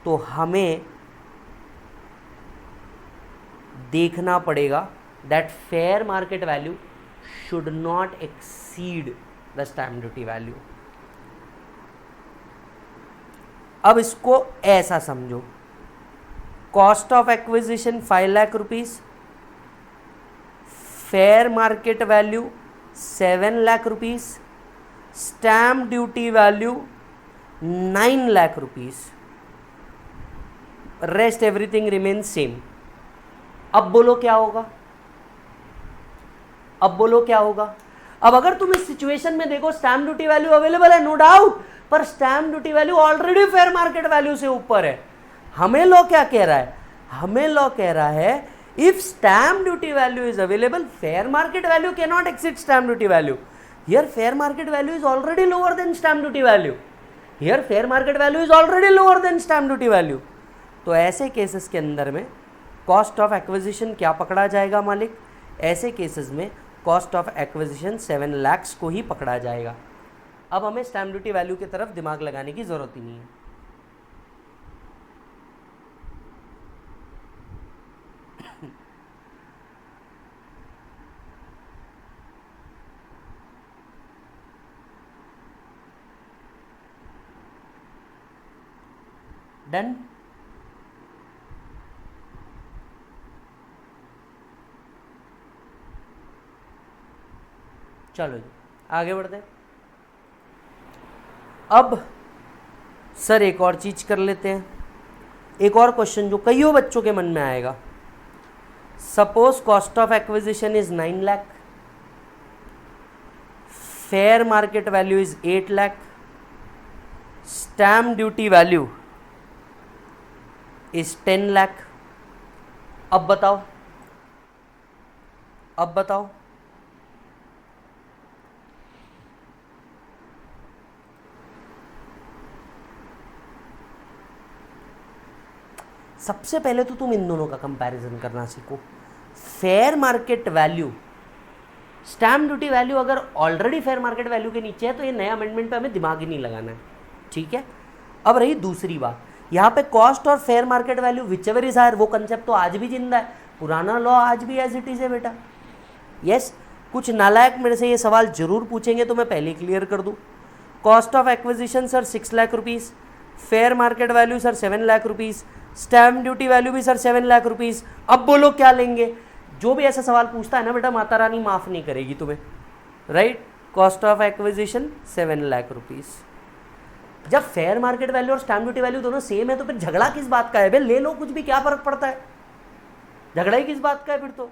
तो हमें देखना पड़ेगा that fair market value should not exceed the stamp duty value. अब इसको ऐसा समझो, cost of acquisition 5 lakh rupees, fair market value 7 lakh rupees, stamp duty value 9 lakh rupees, rest everything remain same. अब बोलो क्या होगा? अब अगर तुम इस सिचुएशन में देखो, स्टैम्प ड्यूटी वैल्यू अवेलेबल है नो डाउट, पर stamp duty value already fair market value से ऊपर है। हमें लॉ क्या कह रहा है? If stamp duty value is available, fair market value can not exceed stamp duty value. Here fair market value is already lower than stamp duty value. तो ऐसे केसेस के अंदर में कॉस्ट ऑफ एक्विजिशन क्या पकड़ा जाएगा मालिक? ऐसे केसेस में कॉस्ट ऑफ एक्विजिशन 7 लाख को ही पकड़ा जाएगा। अब हमें स्टैम्प ड्यूटी वैल्यू की तरफ दिमाग लगाने की जरूरत ही नहीं है। डन? चलो जी आगे बढ़ते हैं। अब सर एक और चीज कर लेते हैं, एक और क्वेश्चन जो कईयों बच्चों के मन में आएगा। Suppose cost of acquisition is 9 lakh, fair market value is 8 lakh, stamp duty value is 10 lakh. अब बताओ सबसे पहले तो तुम इन दोनों का कंपैरिजन करना सीखो। Fair market value, stamp duty value अगर ऑलरेडी फेयर मार्केट वैल्यू के नीचे है तो ये नए अमेंडमेंट पे हमें दिमाग ही नहीं लगाना है, ठीक है। अब रही दूसरी बात, यहाँ पे कॉस्ट और fair market value which ever is higher, वो कंसेप्ट तो आज भी जिंदा है, पुराना लॉ आज भी एज इट इज है बेटा। यस, कुछ नालायक मेरे से ये सवाल जरूर पूछेंगे तो मैं पहले क्लियर कर दूँ। Cost of acquisition sir 6 lakh rupees, fair market value sir 7 lakh rupees, stamp duty value भी सर 7 लाख रुपीज़। अब बोलो क्या लेंगे? जो भी ऐसा सवाल पूछता है ना बेटा, माता रानी माफ़ नहीं करेगी तुम्हें, right. Cost of acquisition 7 lakh rupees. जब फेयर मार्केट वैल्यू और स्टैम्प ड्यूटी वैल्यू दोनों सेम है तो फिर झगड़ा किस बात का है? भाई ले लो कुछ भी, क्या फर्क पड़ता है, झगड़ा ही किस बात का है फिर तो।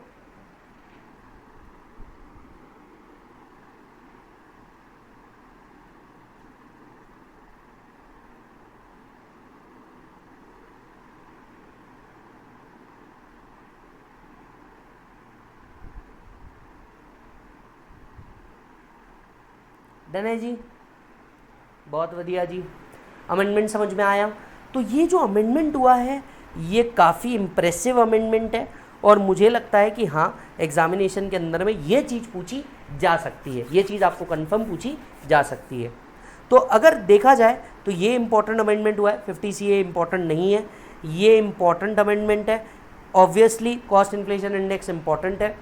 डन है जी, बहुत बढ़िया जी। अमेंडमेंट समझ में आया? तो ये जो अमेंडमेंट हुआ है ये काफ़ी इम्प्रेसिव अमेंडमेंट है और मुझे लगता है कि हाँ एग्जामिनेशन के अंदर में ये चीज़ पूछी जा सकती है, ये चीज़ आपको कंफर्म पूछी जा सकती है। तो अगर देखा जाए तो ये इंपॉर्टेंट अमेंडमेंट हुआ है, 50 CA इंपॉर्टेंट नहीं है, ये इंपॉर्टेंट अमेंडमेंट है। Obviously cost inflation index important है।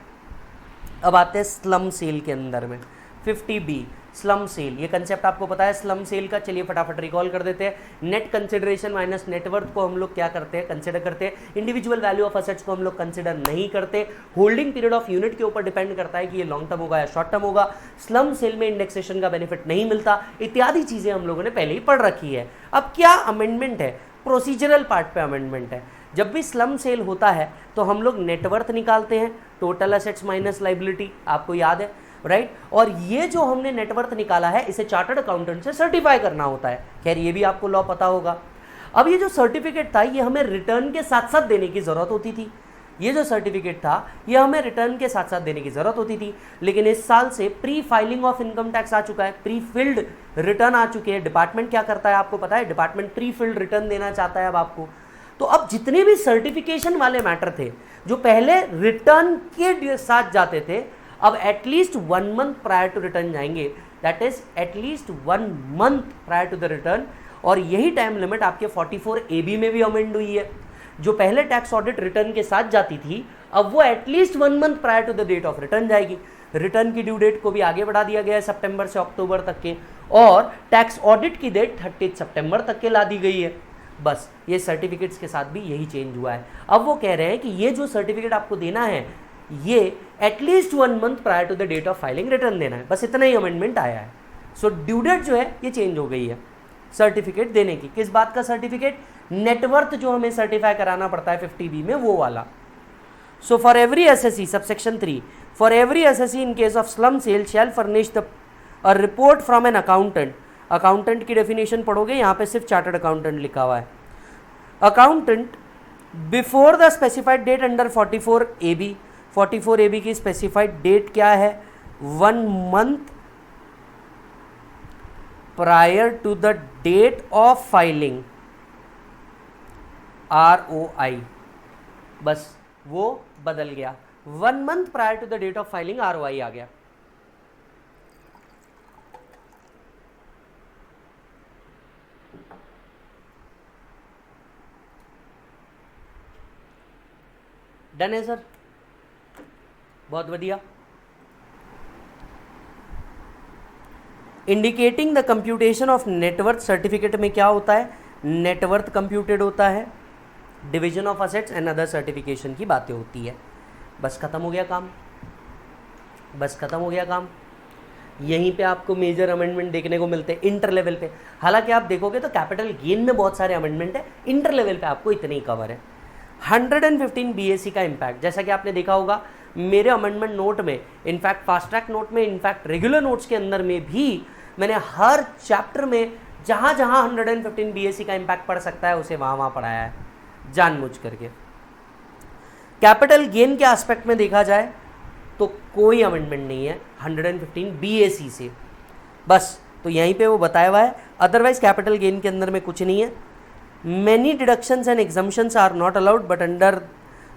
अब आते हैं स्लम सेल के अंदर में 50B स्लम सेल, ये कंसेप्ट आपको पता है स्लम सेल का, चलिए फटाफट रिकॉल कर देते हैं। नेट कंसिडरेशन माइनस नेटवर्थ को हम लोग क्या करते हैं, कंसिडर करते हैं। इंडिविजुअल वैल्यू ऑफ असेट्स को हम लोग कंसिडर नहीं करते। होल्डिंग पीरियड ऑफ यूनिट के ऊपर डिपेंड करता है कि ये लॉन्ग टर्म होगा या शॉर्ट टर्म होगा। स्लम सेल में इंडेक्सेशन का बेनिफिट नहीं मिलता, इत्यादि चीजें हम लोगों ने पहले ही पढ़ रखी है। अब क्या अमेंडमेंट है, प्रोसीजरल पार्ट पे अमेंडमेंट है। जब भी स्लम सेल होता है तो हम लोग नेटवर्थ निकालते हैं, टोटल असेट्स माइनस लाइबिलिटी, आपको याद है राइट। और ये जो हमने नेटवर्थ निकाला है इसे चार्टर्ड अकाउंटेंट से सर्टिफाई करना होता है। खैर ये भी आपको लॉ पता होगा। अब ये जो सर्टिफिकेट था ये हमें रिटर्न के साथ साथ देने की जरूरत होती थी। ये जो सर्टिफिकेट था ये हमें रिटर्न के साथ साथ देने की जरूरत होती थी, लेकिन इस साल से pre filing of income tax आ चुका है, प्री फिल्ड रिटर्न आ चुके हैं। डिपार्टमेंट क्या करता है आपको पता है, डिपार्टमेंट प्री फिल्ड रिटर्न देना चाहता है अब आपको। तो अब जितने भी सर्टिफिकेशन वाले मैटर थे जो पहले रिटर्न के साथ जाते थे, अब at least 1 month prior to return जाएंगे, that is at least 1 month prior to the return. और यही टाइम लिमिट आपके 44AB में भी अमेंड हुई है। जो पहले टैक्स ऑडिट रिटर्न के साथ जाती थी अब वो at least 1 month prior to the date of return जाएगी। रिटर्न की ड्यू डेट को भी आगे बढ़ा दिया गया है सितंबर से अक्टूबर तक के, और टैक्स ऑडिट की डेट 30 सितंबर तक के ला दी गई है। बस ये सर्टिफिकेट्स के साथ भी यही चेंज हुआ है। अब वो कह रहे हैं कि ये जो सर्टिफिकेट आपको देना है ये at least 1 month prior to the date of filing return देना है। बस इतना ही अमेंडमेंट आया है। सो ड्यू डेट जो है ये चेंज हो गई है सर्टिफिकेट देने की। किस बात का सर्टिफिकेट, नेटवर्थ जो हमें सर्टिफाई कराना पड़ता है 50B में वो वाला। So for every assessee subsection 3, for every assessee in case of slump sale shall furnish the a report from an accountant. Accountant की डेफिनेशन पढ़ोगे, यहाँ पे सिर्फ चार्टर्ड अकाउंटेंट लिखा हुआ है। Accountant before the specified date under 44AB, 44AB की specified date क्या है, 1 month prior to the date of filing ROI। बस वो बदल गया, 1 month prior to the date of filing ROI आ गया। डन है सर, बहुत बढ़िया। Indicating the computation of net worth certificate में क्या होता है, नेटवर्थ कंप्यूटेड होता है, division of assets and other certification की बातें होती है। बस खत्म हो गया काम, बस खत्म हो गया काम। यहीं पे आपको मेजर अमेंडमेंट देखने को मिलते हैं इंटर लेवल पे। हालांकि आप देखोगे तो कैपिटल गेन में बहुत सारे अमेंडमेंट है, इंटर लेवल पे आपको इतने ही कवर है। 115 BAC का इम्पैक्ट, जैसा कि आपने देखा होगा मेरे अमेंडमेंट नोट में, इनफैक्ट फास्ट ट्रैक नोट में, इनफैक्ट रेगुलर नोट्स के अंदर में भी मैंने हर चैप्टर में जहाँ जहाँ 115 BAC का इम्पैक्ट पड़ सकता है उसे वहाँ वहाँ पढ़ाया है जानबूझ करके। कैपिटल गेन के एस्पेक्ट में देखा जाए तो कोई अमेंडमेंट नहीं है 115 BAC से, बस तो यहीं पे वो बताया हुआ है। अदरवाइज कैपिटल गेन के अंदर में कुछ नहीं है। Many deductions and exemptions are not allowed, but under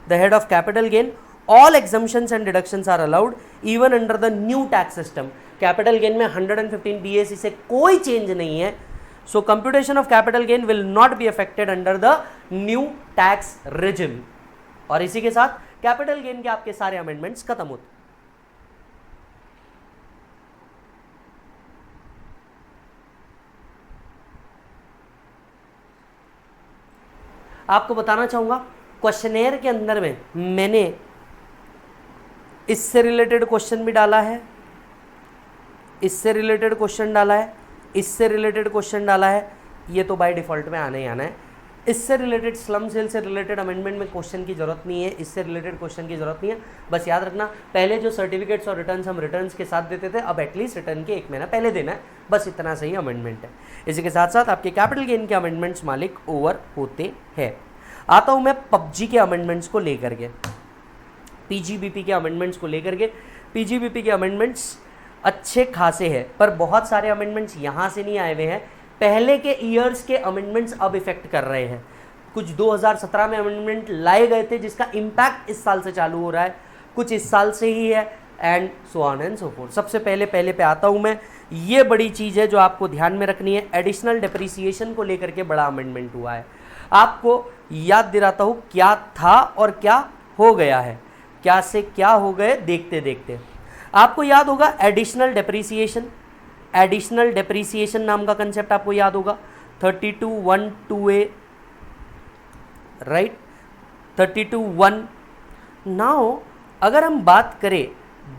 the head of capital gain, all exemptions and deductions are allowed, even under the new tax system. Capital gain में 115 BAC से कोई change नहीं है, so computation of capital gain will not be affected under the new tax regime. और इसी के साथ capital gain के आपके सारे amendments खत्म होते। आपको बताना चाहूँगा क्वेश्चनेयर के अंदर में मैंने इससे रिलेटेड क्वेश्चन भी डाला है, इससे रिलेटेड क्वेश्चन डाला है, इससे रिलेटेड क्वेश्चन डाला है, ये तो बाय डिफ़ॉल्ट में आना ही आना है। इससे रिलेटेड स्लम सेल से रिलेटेड अमेंडमेंट में क्वेश्चन की जरूरत नहीं है, इससे रिलेटेड क्वेश्चन की जरूरत नहीं है। बस याद रखना पहले जो सर्टिफिकेट्स और रिटर्न्स हम रिटर्न्स के साथ देते थे अब एटलीस्ट रिटर्न के 1 महीना पहले देना है, बस इतना सही अमेंडमेंट है। इसी के साथ साथ आपके कैपिटल गेन के अमेंडमेंट्स मालिक ओवर होते हैं। आता हूँ मैं पबजी के अमेंडमेंट्स को लेकर के, PGBP के अमेंडमेंट्स को लेकर के। PGBP के अमेंडमेंट्स अच्छे खासे हैं, पर बहुत सारे अमेंडमेंट्स यहाँ से नहीं आए हुए हैं, पहले के ईयर्स के अमेंडमेंट्स अब इफेक्ट कर रहे हैं। कुछ 2017 में अमेंडमेंट लाए गए थे जिसका इम्पैक्ट इस साल से चालू हो रहा है, कुछ इस साल से ही है, and so on and so fourth. सबसे पहले पे आता हूँ मैं, ये बड़ी चीज़ है जो आपको ध्यान में रखनी है। एडिशनल डेप्रिसिएशन को लेकर के बड़ा अमेंडमेंट हुआ है। आपको याद दिलाता हूँ क्या था और क्या हो गया है, क्या से क्या हो गए देखते देखते। आपको याद होगा एडिशनल डेप्रिसिएशन, एडिशनल डेप्रिसिएशन नाम का कंसेप्ट आपको याद होगा। 32(1)(2)(a), right, 32(1). नाउ अगर हम बात करें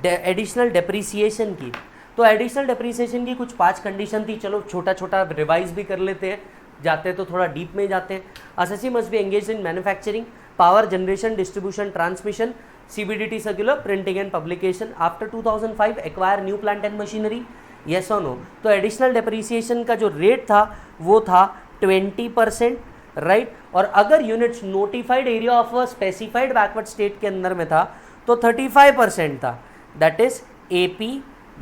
एडिशनल डेप्रिसिएशन की, तो एडिशनल डेप्रिसिएशन की कुछ 5 कंडीशन थी। चलो छोटा छोटा रिवाइज भी कर लेते हैं, जाते हैं तो थोड़ा डीप में जाते हैं। Assessee must be engage in manufacturing, power generation, distribution, transmission, CBDT circular, printing and publication. After 2005 acquire new plant and machinery, yes और नो। तो एडिशनल डेप्रिसिएशन का जो रेट था वो था 20%, राइट। और अगर units notified area of a specified backward state के अंदर में था तो 35% था, that is AP,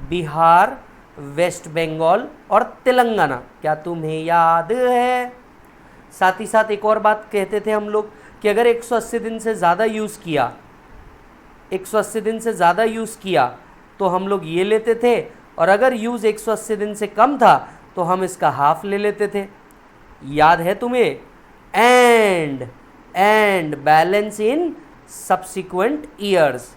Bihar, West Bengal और तेलंगाना। क्या तुम्हें याद है? साथ ही साथ एक और बात कहते थे हम लोग कि अगर 180 दिन से ज़्यादा यूज़ किया, 180 दिन से ज़्यादा यूज़ किया तो हम लोग ये लेते थे, और अगर यूज़ 180 दिन से कम था तो हम इसका हाफ ले लेते थे। याद है तुम्हें? And balance in subsequent years.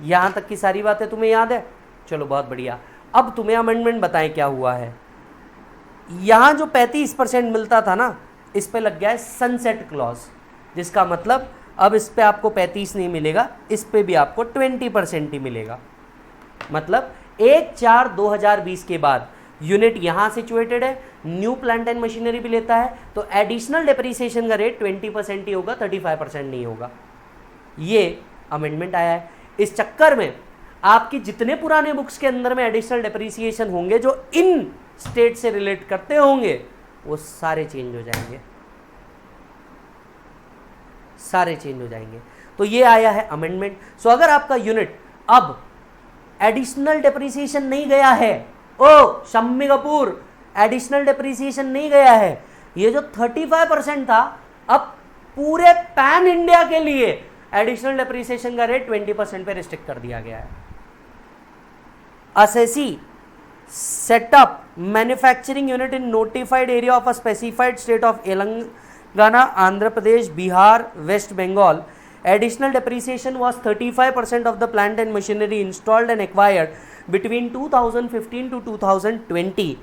यहाँ तक की सारी बातें तुम्हें याद है? चलो बहुत बढ़िया। अब तुम्हें अमेंडमेंट बताएं क्या हुआ है। यहाँ जो 35% मिलता था ना, इस पे लग गया है सनसेट क्लॉज, जिसका मतलब अब इस पे आपको 35 नहीं मिलेगा, इस पे भी आपको 20% ही मिलेगा। मतलब 1/4/2020 के बाद यूनिट यहाँ सिचुएटेड है, न्यू प्लांट एंड मशीनरी भी लेता है, तो एडिशनल डेप्रिसिएशन का रेट 20% ही होगा, 35% नहीं होगा। ये अमेंडमेंट आया है। इस चक्कर में आपकी जितने पुराने बुक्स के अंदर में एडिशनल डेप्रिसिएशन होंगे जो इन स्टेट से रिलेट करते होंगे, वो सारे चेंज हो जाएंगे, सारे चेंज हो जाएंगे। तो ये आया है अमेंडमेंट। सो अगर आपका यूनिट अब एडिशनल डेप्रिसिएशन नहीं गया है, ओ शम्मी कपूर, एडिशनल डेप्रिसिएशन नहीं गया है, ये जो 35% था, अब पूरे पैन इंडिया के लिए एडिशनल डेप्रिसिएशन का रेट 20% पे रिस्ट्रिक्ट कर दिया गया है। Assessee setup manufacturing unit in notified area of a specified state of Telangana, Andhra Pradesh, Bihar, West Bengal. Additional depreciation was 35% of the plant and machinery installed and acquired between 2015 to 2020.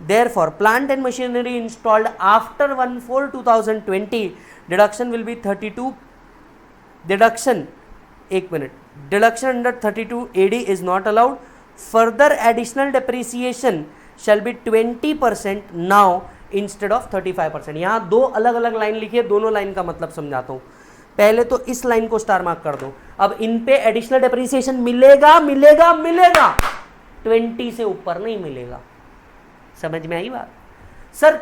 Therefore, plant and machinery installed after 1/4/2020 deduction will be 32. Deduction under 32 AD is not allowed. Further additional depreciation shall be 20% now instead of 35%. यहाँ दो अलग अलग line लिखी है, दोनों line का मतलब समझाता हूँ। पहले तो इस लाइन को स्टार मार्क कर दो। अब इन पे एडिशनल डेप्रिसिएशन मिलेगा मिलेगा मिलेगा, 20 से ऊपर नहीं मिलेगा। समझ में आई बात? सर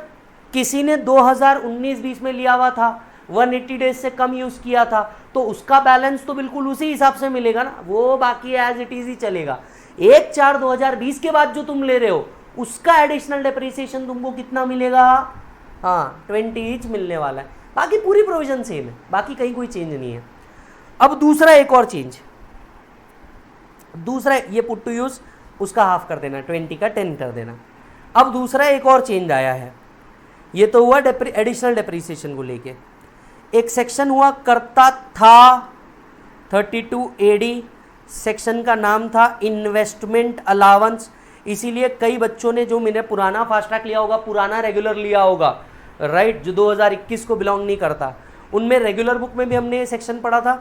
किसी ने 2019-20 में लिया हुआ था, 180 डेज से कम यूज किया था, तो उसका बैलेंस तो बिल्कुल उसी हिसाब से मिलेगा ना, वो बाकी एज इट इज ही चलेगा। 1/4/2020 के बाद जो तुम ले रहे हो उसका एडिशनल डेप्रिसिएशन तुमको कितना मिलेगा? हाँ 20 ईच मिलने वाला है। बाकी पूरी प्रोविजन सेम है, बाकी कहीं कोई चेंज नहीं है। अब दूसरा एक और चेंज, दूसरा ये पुट टू यूज उसका हाफ कर देना, 20 का 10 कर देना। अब दूसरा एक और चेंज आया है, ये तो हुआ एडिशनल डेप्रिसिएशन को लेके। एक सेक्शन हुआ करता था 32 AD, सेक्शन का नाम था इन्वेस्टमेंट अलाउंस। इसीलिए कई बच्चों ने जो मैंने पुराना फास्ट ट्रैक लिया होगा, पुराना रेगुलर लिया होगा, राइट, जो 2021 को बिलोंग नहीं करता, उनमें रेगुलर बुक में भी हमने ये सेक्शन पढ़ा था,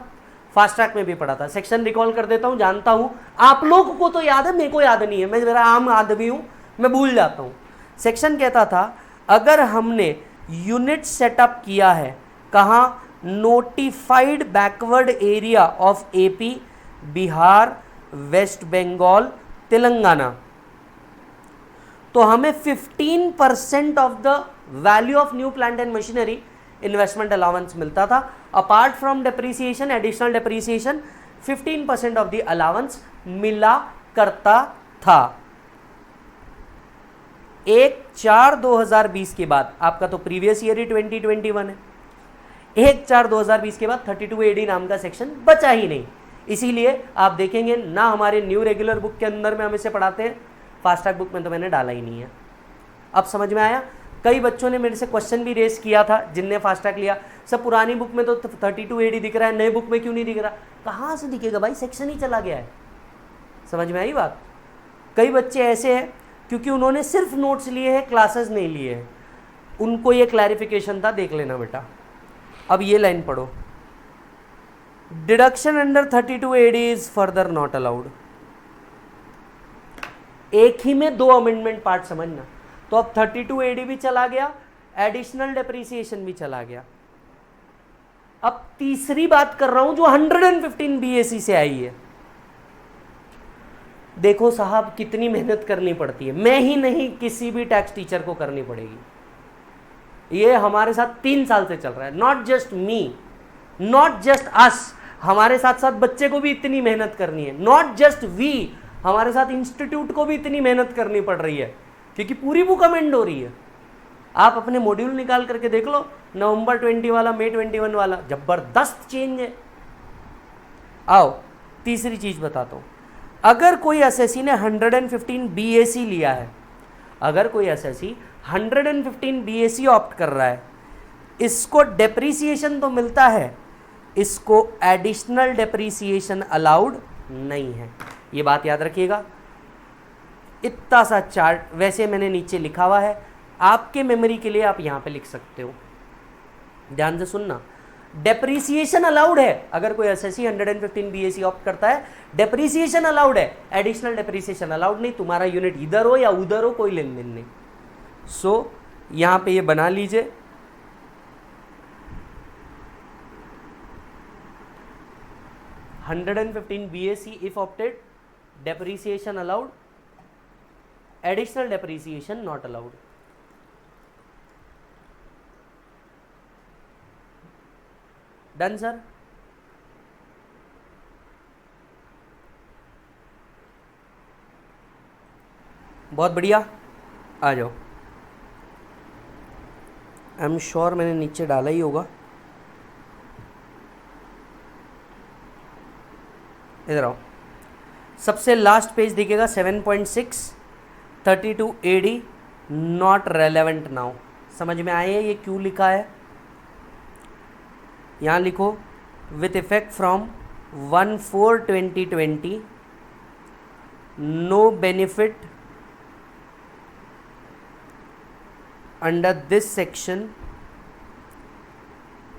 फास्ट ट्रैक में भी पढ़ा था। सेक्शन रिकॉल कर देता हूँ, जानता हूँ आप लोगों को तो याद है, मेरे को याद नहीं है, मैं मेरा आम आदमी हूँ, मैं भूल जाता हूँ। सेक्शन कहता था अगर हमने यूनिट सेटअप किया है कहाँ, notified backward area of AP, Bihar, West Bengal, Telangana, तो हमें 15% of the value of new plant and machinery investment allowance मिलता था। Apart from depreciation, additional depreciation, 15% of the allowance मिला करता था। 1/4/2020 के बाद, आपका तो प्रीवियस ईयर ही 2021 है, 1/4/2020 के बाद 32AD नाम का सेक्शन बचा ही नहीं। इसीलिए आप देखेंगे ना हमारे न्यू रेगुलर बुक के अंदर में हम इसे पढ़ाते हैं, फास्ट ट्रैक बुक में तो मैंने डाला ही नहीं है। अब समझ में आया? कई बच्चों ने मेरे से क्वेश्चन भी रेस किया था जिनने फास्ट ट्रैक लिया, सब पुरानी बुक में तो 32AD दिख रहा है, नए बुक में क्यों नहीं दिख रहा? कहाँ से दिखेगा भाई, सेक्शन ही चला गया है। समझ में आई बात? कई बच्चे ऐसे हैं क्योंकि उन्होंने सिर्फ नोट्स लिए हैं, क्लासेस नहीं लिए हैं, उनको ये क्लैरिफिकेशन था, देख लेना बेटा। अब ये लाइन पढ़ो, deduction under 32AD is further not allowed. एक ही में दो अमेंडमेंट पार्ट समझना। तो अब 32AD भी चला गया, एडिशनल डेप्रीसिएशन भी चला गया। अब तीसरी बात कर रहा हूं जो 115 BAC से आई है। देखो साहब कितनी मेहनत करनी पड़ती है, मैं ही नहीं किसी भी टैक्स टीचर को करनी पड़ेगी। ये हमारे साथ 3 साल से चल रहा है, not just me, not just us, हमारे साथ साथ बच्चे को भी इतनी मेहनत करनी है, नॉट जस्ट वी, हमारे साथ इंस्टीट्यूट को भी इतनी मेहनत करनी पड़ रही है, क्योंकि पूरी बुक अमेंड हो रही है। आप अपने मॉड्यूल निकाल करके देख लो, नवंबर 20 वाला, मई 21 वाला, जबरदस्त चेंज है। आओ तीसरी चीज बताता हूं, अगर कोई एसएससी ने 115 BAC लिया है, अगर कोई एसएससी 115 BAC ऑप्ट कर रहा है, इसको डेप्रीसिएशन तो मिलता है, इसको एडिशनल डेप्रीसिएशन अलाउड नहीं है। ये बात याद रखिएगा। इतना सा चार्ट वैसे मैंने नीचे लिखा हुआ है, आपके मेमोरी के लिए आप यहां पे लिख सकते हो, ध्यान से सुनना। डेप्रीसिएशन अलाउड है, अगर कोई एसएससी 115 BAC ऑप्ट करता है, डेप्रीसिएशन अलाउड है, एडिशनल डेप्रीसिएशन अलाउड नहीं। तुम्हारा यूनिट इधर हो या उधर हो, कोई लेन देन नहीं। सो यहां पे ये बना लीजिए, $115 BAC if opted, depreciation allowed, additional depreciation not allowed. Done sir? बहुत बढ़िया, आ जाओ। आई एम श्योर मैंने नीचे डाला ही होगा, इधर आओ। सबसे लास्ट पेज दिखेगा 7.6, 32AD नॉट रेलेवेंट नाउ। समझ में आए ये क्यों लिखा है? यहाँ लिखो with effect from 1/4/2020 no benefit under this section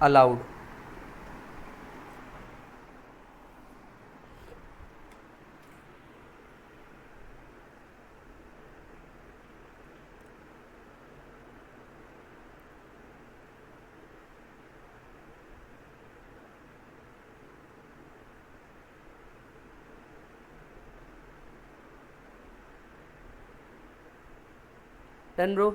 allowed. Done bro?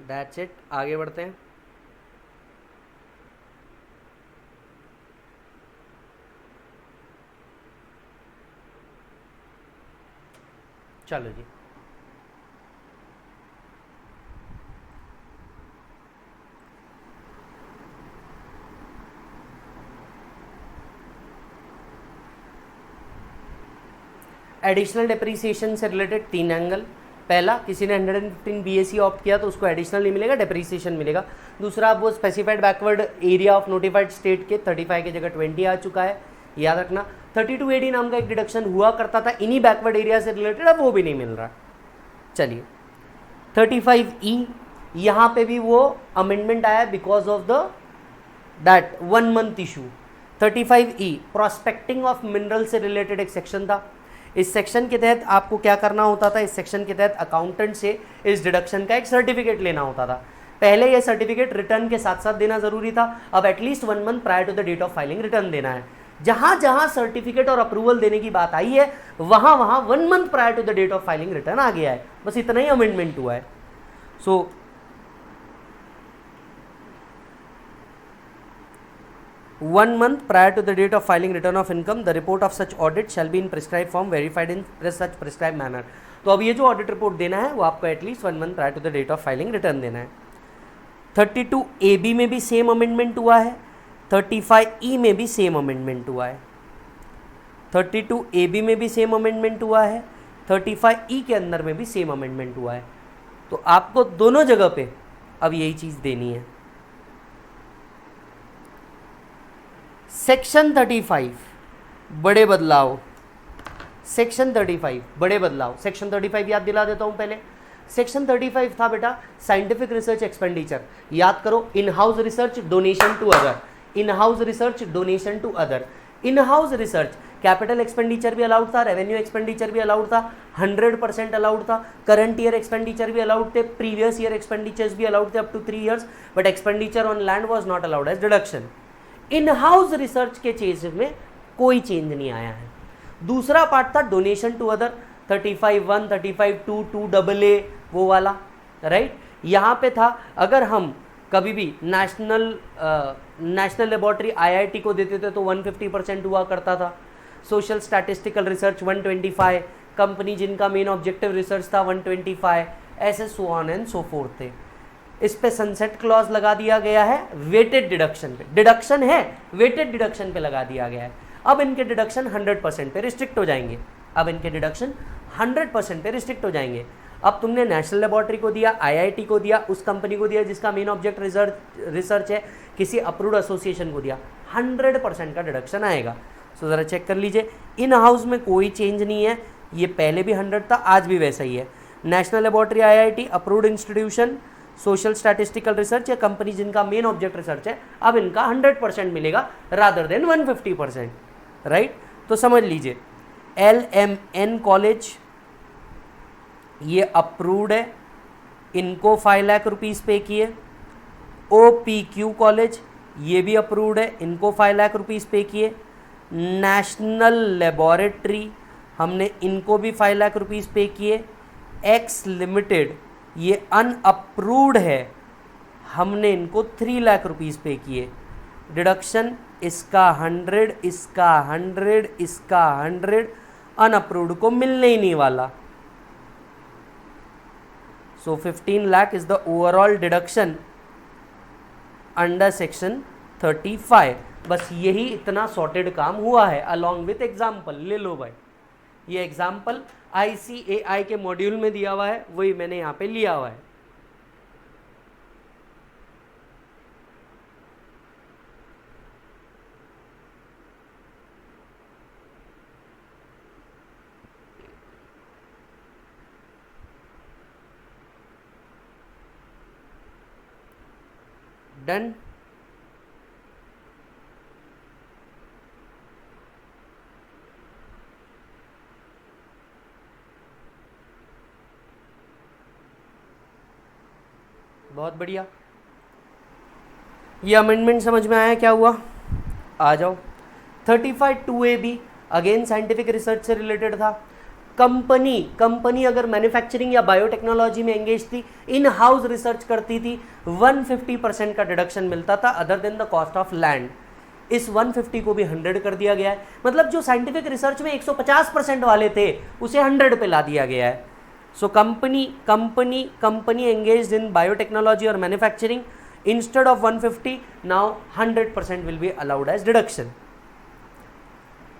That's it, आगे बढ़ते हैं। चलो जी, एडिशनल डेप्रीसिएशन से रिलेटेड 3 एंगल। पहला, किसी ने 115 BAC ऑप्ट किया तो उसको एडिशनल नहीं मिलेगा, डेप्रीसिएशन मिलेगा। दूसरा, वो specified backward area of notified state के 35 की जगह 20 आ चुका है, याद रखना। 32AD नाम का एक डिडक्शन हुआ करता था इन्हीं बैकवर्ड एरिया से रिलेटेड, अब वो भी नहीं मिल रहा। चलिए 35E, यहाँ पे भी वो अमेंडमेंट आया because of the that 1 month issue. 35E prospecting of mineral से रिलेटेड एक सेक्शन था। इस सेक्शन के तहत आपको क्या करना होता था? इस सेक्शन के तहत अकाउंटेंट से इस डिडक्शन का एक सर्टिफिकेट लेना होता था। पहले ये सर्टिफिकेट रिटर्न के साथ साथ देना जरूरी था, अब at least 1 month prior to the date of filing return देना है। जहां जहां सर्टिफिकेट और अप्रूवल देने की बात आई है, वहां वहां 1 month prior to the date of filing return आ गया है। बस इतना ही अमेंडमेंट हुआ है। सो 1 month prior to the date of filing return of income, the report of such audit shall be in prescribed form, verified in such prescribed manner. तो अब ये जो ऑडिट रिपोर्ट देना है वो आपको at least 1 month prior to the date of filing return देना है. 32AB में भी सेम अमेंडमेंट हुआ है, 35E में भी सेम अमेंडमेंट हुआ है. 32AB में भी सेम अमेंडमेंट हुआ है, 35E के अंदर में भी सेम अमेंडमेंट हुआ है. तो आपको दोनों जगह पे अब यही चीज देनी है. सेक्शन 35 बड़े बदलाव, सेक्शन 35 बड़े बदलाव. सेक्शन 35 याद दिला देता हूं पहले. सेक्शन 35 था बेटा साइंटिफिक रिसर्च एक्सपेंडिचर. याद करो, in house research donation to other, in house research donation to other. In house research capital expenditure भी अलाउड था, रेवेन्यू एक्सपेंडिचर भी अलाउड था, 100% अलाउड था, करंट ईयर एक्सपेंडिचर भी अलाउड थे, प्रीवियस ईयर एक्सपेंडिचर्स भी अलाउड थे up to 3 years, but expenditure on land was not allowed as deduction. In house research के केसेस में कोई चेंज नहीं आया है. दूसरा पार्ट था डोनेशन टू अदर, 35(1), 35(2), 2AA वो वाला, राइट. यहाँ पे था अगर हम कभी भी नेशनल लेबोरेटरी IIT को देते थे तो 150% हुआ करता था. सोशल स्टैटिस्टिकल रिसर्च 125, कंपनी जिनका मेन ऑब्जेक्टिव रिसर्च था 125, ऐसे so on and so fourth थे. इस पे सनसेट क्लॉज लगा दिया गया है वेटेड डिडक्शन पे. डिडक्शन है, वेटेड डिडक्शन पे लगा दिया गया है. अब इनके डिडक्शन 100% पे रिस्ट्रिक्ट हो जाएंगे. अब इनके डिडक्शन 100% पे रिस्ट्रिक्ट हो जाएंगे. अब तुमने नेशनल लेबोरेटरी को दिया, IIT को दिया, उस कंपनी को दिया जिसका मेन ऑब्जेक्ट रिसर्च है, किसी अप्रूव्ड एसोसिएशन को दिया, 100% का डिडक्शन आएगा. सो ज़रा चेक कर लीजिए, इन हाउस में कोई चेंज नहीं है. ये पहले भी 100 था, आज भी वैसा ही है. National laboratory, IIT, approved institution, social statistical research या कंपनी जिनका मेन ऑब्जेक्ट रिसर्च है, अब इनका 100% मिलेगा रादर देन 150%, राइट. तो समझ लीजिए, LMN कॉलेज ये अप्रूव्ड है, इनको 5 लाख रुपीज़ पे किए. OPQ कॉलेज ये भी अप्रूव्ड है, इनको 5 लाख रुपीज़ पे किए. नेशनल लेबोरेटरी हमने इनको भी 5 लाख रुपीज़ पे किए. एक्स लिमिटेड ये अनअप्रूव्ड है, हमने इनको 3 लाख रुपीज़ पे किए. डिडक्शन इसका 100, इसका 100, इसका 100, अनअप्रूव्ड को मिलने ही नहीं वाला. सो 15 lakh is the overall deduction under section 35. बस यही इतना सॉर्टेड काम हुआ है अलॉन्ग विथ एग्जाम्पल. ले लो भाई, ये एग्जाम्पल ICAI के मॉड्यूल में दिया हुआ है, वही मैंने यहाँ पे लिया हुआ है. डन. बहुत बढ़िया. ये अमेंडमेंट समझ में आया क्या हुआ? आ जाओ. 35(2AB अगेन साइंटिफिक रिसर्च से रिलेटेड था. कंपनी अगर मैन्युफैक्चरिंग या बायोटेक्नोलॉजी में एंगेज थी, इन हाउस रिसर्च करती थी, 150% का डिडक्शन मिलता था other than the cost of land. इस 150 को भी 100 कर दिया गया है. मतलब जो साइंटिफिक रिसर्च में 150% वाले थे उसे 100 पे ला दिया गया है. So company engage in biotechnology और manufacturing, instead of 150 now 100% will be allowed as deduction.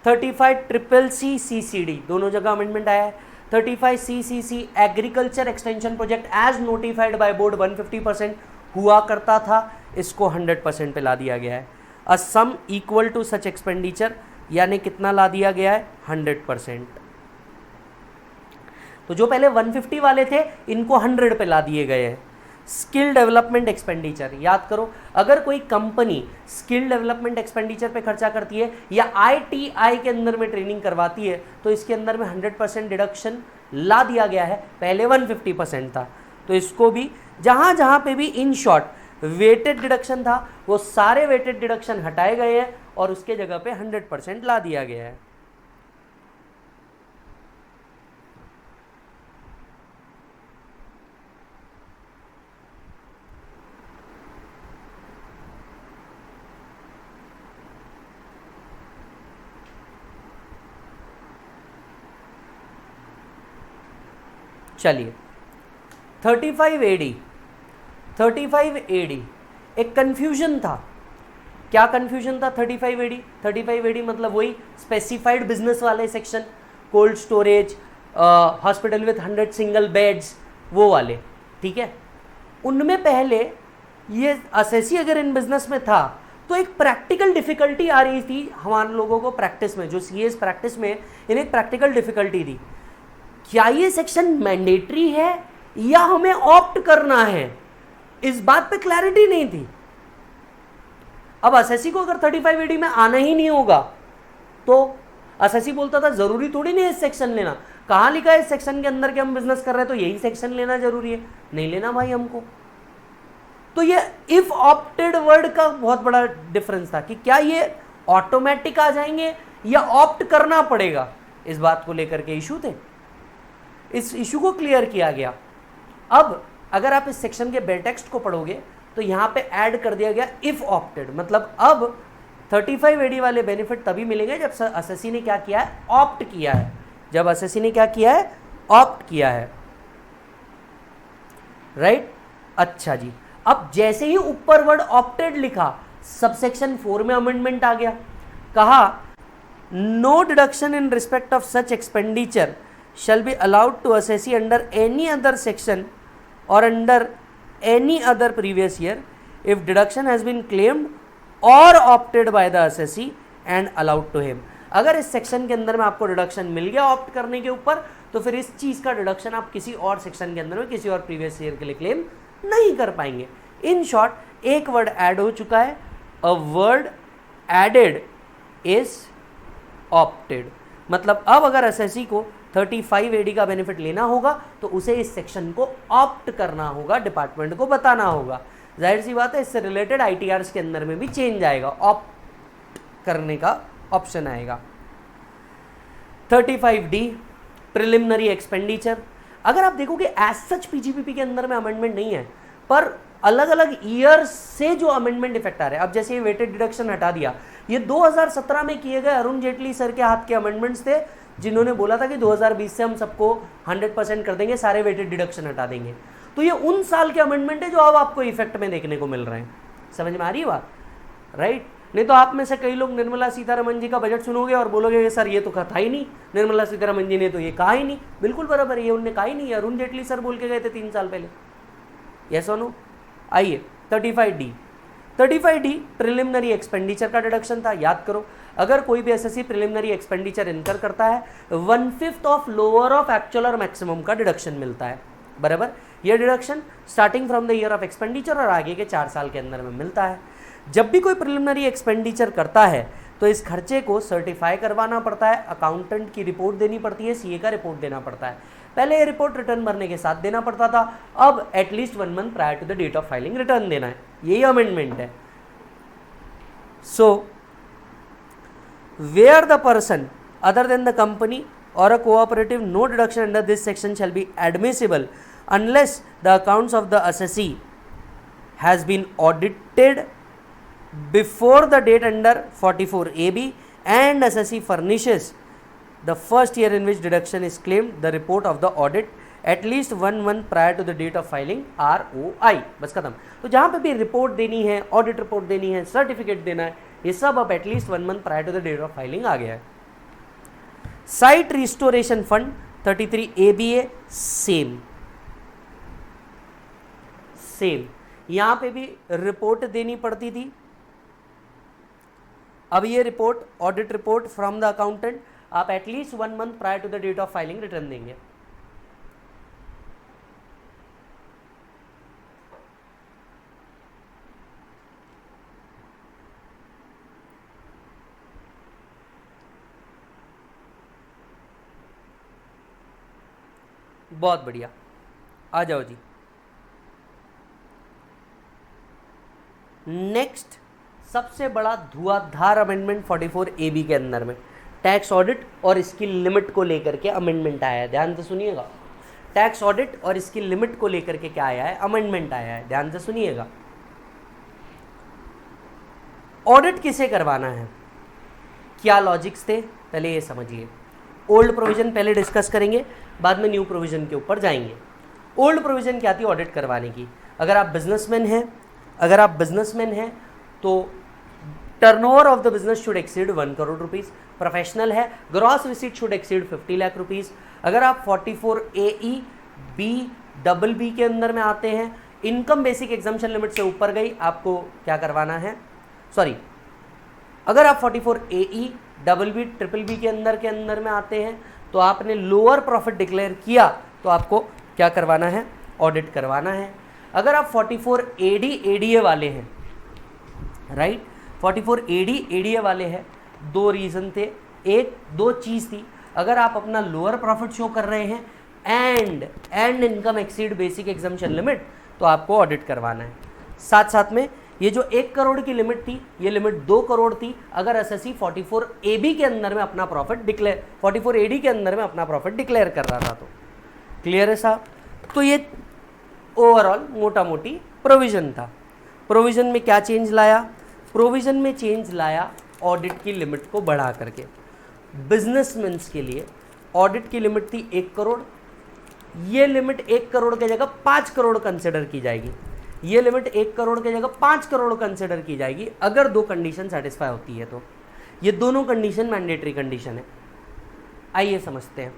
35 CCD दोनों जगह अमेंडमेंट आया है. 35 CCC agriculture extension project as notified by board 150% हुआ करता था, इसको 100% पे ला दिया गया है. A sum equal to such expenditure यानी कितना ला दिया गया है? 100%. तो जो पहले 150 वाले थे इनको 100 पे ला दिए गए हैं. स्किल डेवलपमेंट एक्सपेंडिचर याद करो, अगर कोई कंपनी स्किल डेवलपमेंट एक्सपेंडिचर पे खर्चा करती है या ITI के अंदर में ट्रेनिंग करवाती है तो इसके अंदर में 100% डिडक्शन ला दिया गया है. पहले 150% था, तो इसको भी जहां जहां पे भी इन शॉर्ट वेटेड डिडक्शन था वो सारे वेटेड डिडक्शन हटाए गए हैं और उसके जगह पे 100% ला दिया गया है. चलिए 35 एडी, 35 एडी एक कंफ्यूजन था। क्या कंफ्यूजन था 35 एडी? 35 एडी मतलब वही स्पेसिफाइड बिजनेस वाले section, cold storage, hospital with 100 single beds, वो वाले, ठीक है। उनमें पहले ये असेसी अगर इन बिजनेस में था तो एक प्रैक्टिकल डिफिकल्टी आ रही थी हमारे लोगों को प्रैक्टिस में, जो सीएस प्रैक्टिस में इन्हें प्रैक्टिकल डिफिकल्टी थी। क्या ये सेक्शन मैंडेटरी है या हमें ऑप्ट करना है, इस बात पे क्लैरिटी नहीं थी। अब असेसी को अगर 35 एडी में आना ही नहीं होगा तो असेसी बोलता था जरूरी थोड़ी नहीं इस सेक्शन लेना, कहां लिखा है इस सेक्शन के अंदर के हम बिजनेस कर रहे हैं तो यही सेक्शन लेना जरूरी है, नहीं लेना भाई हमको। तो ये इफ ऑप्टेड वर्ड का बहुत बड़ा डिफरेंस था कि क्या ये ऑटोमेटिक आ जाएंगे या ऑप्ट करना पड़ेगा, इस बात को लेकर के इशू थे। इस इशू को क्लियर किया गया। अब अगर आप इस सेक्शन के बेटेक्स्ट को पढ़ोगे तो यहां पे ऐड कर दिया गया इफ ऑप्टेड, मतलब अब 35 एडी वाले बेनिफिट तभी मिलेंगे जब असेसी ने क्या किया है, ऑप्ट किया है। जब असेसी ने क्या किया है, ऑप्ट किया है, राइट। अच्छा जी, अब जैसे ही ऊपर वर्ड ऑप्टेड लिखा, सबसेक्शन 4 में अमेंडमेंट आ गया। कहा no deduction in respect of such expenditure shall be allowed to assessee under any other section or under any other previous year if deduction has been claimed or opted by the assessee and allowed to him। अगर इस section के अंदर में आपको deduction मिल गया opt करने के ऊपर, तो फिर इस चीज का डिडक्शन आप किसी और सेक्शन के अंदर में किसी और प्रीवियस ईयर के लिए क्लेम नहीं कर पाएंगे। इन शॉर्ट एक वर्ड ऐड हो चुका है, a word added is opted. मतलब अब अगर एसएससी को 35 एडी का बेनिफिट लेना होगा तो उसे इस सेक्शन को ऑप्ट करना होगा, डिपार्टमेंट को बताना होगा। जाहिर सी बात है इससे रिलेटेड आईटीआरस के अंदर में भी चेंज आएगा, ऑप्ट करने का ऑप्शन आएगा। 35D प्रिलिमिनरी एक्सपेंडिचर, अगर आप देखोगे एज सच पीजीपीपी के अंदर में अमेंडमेंट नहीं है, पर अलग अलग ईयर से जो अमेंडमेंट इफेक्ट आ रहे हैं। अब जैसे ये वेटेड डिडक्शन हटा दिया, ये 2017 में किए गए अरुण जेटली सर के हाथ के अमेंडमेंट्स थे, जिन्होंने बोला था कि 2020 से हम सबको 100% कर देंगे, सारे वेटेड डिडक्शन हटा देंगे। तो ये उन साल के अमेंडमेंट है जो अब आपको इफेक्ट में देखने को मिल रहे हैं। समझ में आ रही है बात, राइट। नहीं तो आप में से कई लोग निर्मला सीतारमण जी का बजट सुनोगे और बोलोगे कि सर ये तो था ही नहीं, निर्मला सीतारमण जी ने तो ये कहा ही नहीं। बिल्कुल बराबर है, ये उन्होंने कहा ही नहीं, अरुण जेटली सर बोल के गए थे 3 साल पहले। यस और नो। आइए 35D प्रिलिमिनरी एक्सपेंडिचर का डिडक्शन था। याद करो, अगर कोई भी एसएससी प्रिलिमिनरी एक्सपेंडिचर इनकर करता है 1/5 ऑफ लोअर ऑफ एक्चुअल और मैक्सिमम का डिडक्शन मिलता है, बराबर। यह deduction starting from the year of expenditure और आगे के 4 साल के अंदर में मिलता है। जब भी कोई प्रिलिमिनरी एक्सपेंडिचर करता है तो इस खर्चे को सर्टिफाई करवाना पड़ता है, अकाउंटेंट की रिपोर्ट देनी पड़ती है, सीए का रिपोर्ट देना पड़ता है। पहले ये रिपोर्ट रिटर्न भरने के साथ देना पड़ता था, अब at least 1 month prior to the date of filing return देना है। यही अमेंडमेंट है। So where the person other than the company or a cooperative, no deduction under this section shall be admissible unless the accounts of the assessee has been audited before the date under 44AB and assessee furnishes the first year in which deduction is claimed the report of the audit at least 1 month prior to the date of filing ROI। बस खत्म। तो जहाँ पे भी report देनी है, audit report देनी है, सर्टिफिकेट देना है, ये सब अब at least 1 month prior to the date of filing आ गया है। Site restoration fund 33 ABA same यहां पे भी रिपोर्ट देनी पड़ती थी। अब ये report, audit report from the accountant, आप at least 1 month prior to the date of filing return देंगे। बहुत बढ़िया, आ जाओ जी। नेक्स्ट सबसे बड़ा धुआंधार अमेंडमेंट 44 AB के अंदर में टैक्स ऑडिट और इसकी लिमिट को लेकर के अमेंडमेंट आया है। ध्यान से सुनिएगा, टैक्स ऑडिट और इसकी लिमिट को लेकर के क्या आया है, अमेंडमेंट आया है। ध्यान से सुनिएगा। ऑडिट किसे करवाना है, क्या लॉजिक्स थे, पहले ये समझिए। ओल्ड प्रोविजन पहले डिस्कस करेंगे, बाद में न्यू प्रोविजन के ऊपर जाएंगे। ओल्ड प्रोविजन क्या थी ऑडिट करवाने की? अगर आप बिजनेसमैन हैं तो turnover of the business should exceed 1 crore rupees. Professional है, gross receipt should exceed 50 lakh rupees. अगर आप 44AE बी के अंदर में आते हैं, इनकम बेसिक एग्जाम्पशन लिमिट से ऊपर गई, आपको क्या करवाना है, सॉरी, अगर आप 44AE बी के अंदर में आते हैं तो आपने लोअर प्रॉफिट डिक्लेयर किया तो आपको क्या करवाना है, ऑडिट करवाना है। अगर आप 44AD ADA वाले हैं, राइट, 44AD ADA वाले हैं, दो रीज़न थे, दो चीज़ थी, अगर आप अपना लोअर प्रॉफिट शो कर रहे हैं and income exceed basic exemption limit तो आपको ऑडिट करवाना है। साथ साथ में ये जो 1 करोड़ की लिमिट थी, ये लिमिट 2 करोड़ थी अगर एसएससी 44AB के अंदर में अपना प्रॉफिट डिक्लेयर, 44AD के अंदर में अपना प्रॉफिट डिक्लेयर कर रहा था। तो क्लियर है साहब? तो ये ओवरऑल मोटा मोटी प्रोविजन था। प्रोविजन में क्या चेंज लाया? प्रोविजन में चेंज लाया ऑडिट की लिमिट को बढ़ा करके। बिजनेसमैन्स के लिए ऑडिट की लिमिट थी 1 करोड़, ये लिमिट 1 करोड़ की जगह 5 करोड़ कंसिडर की जाएगी। ये लिमिट 1 करोड़ की जगह 5 करोड़ कंसिडर की जाएगी अगर दो कंडीशन सेटिस्फाई होती है तो। ये दोनों कंडीशन मैंडेटरी कंडीशन है। आइए समझते हैं।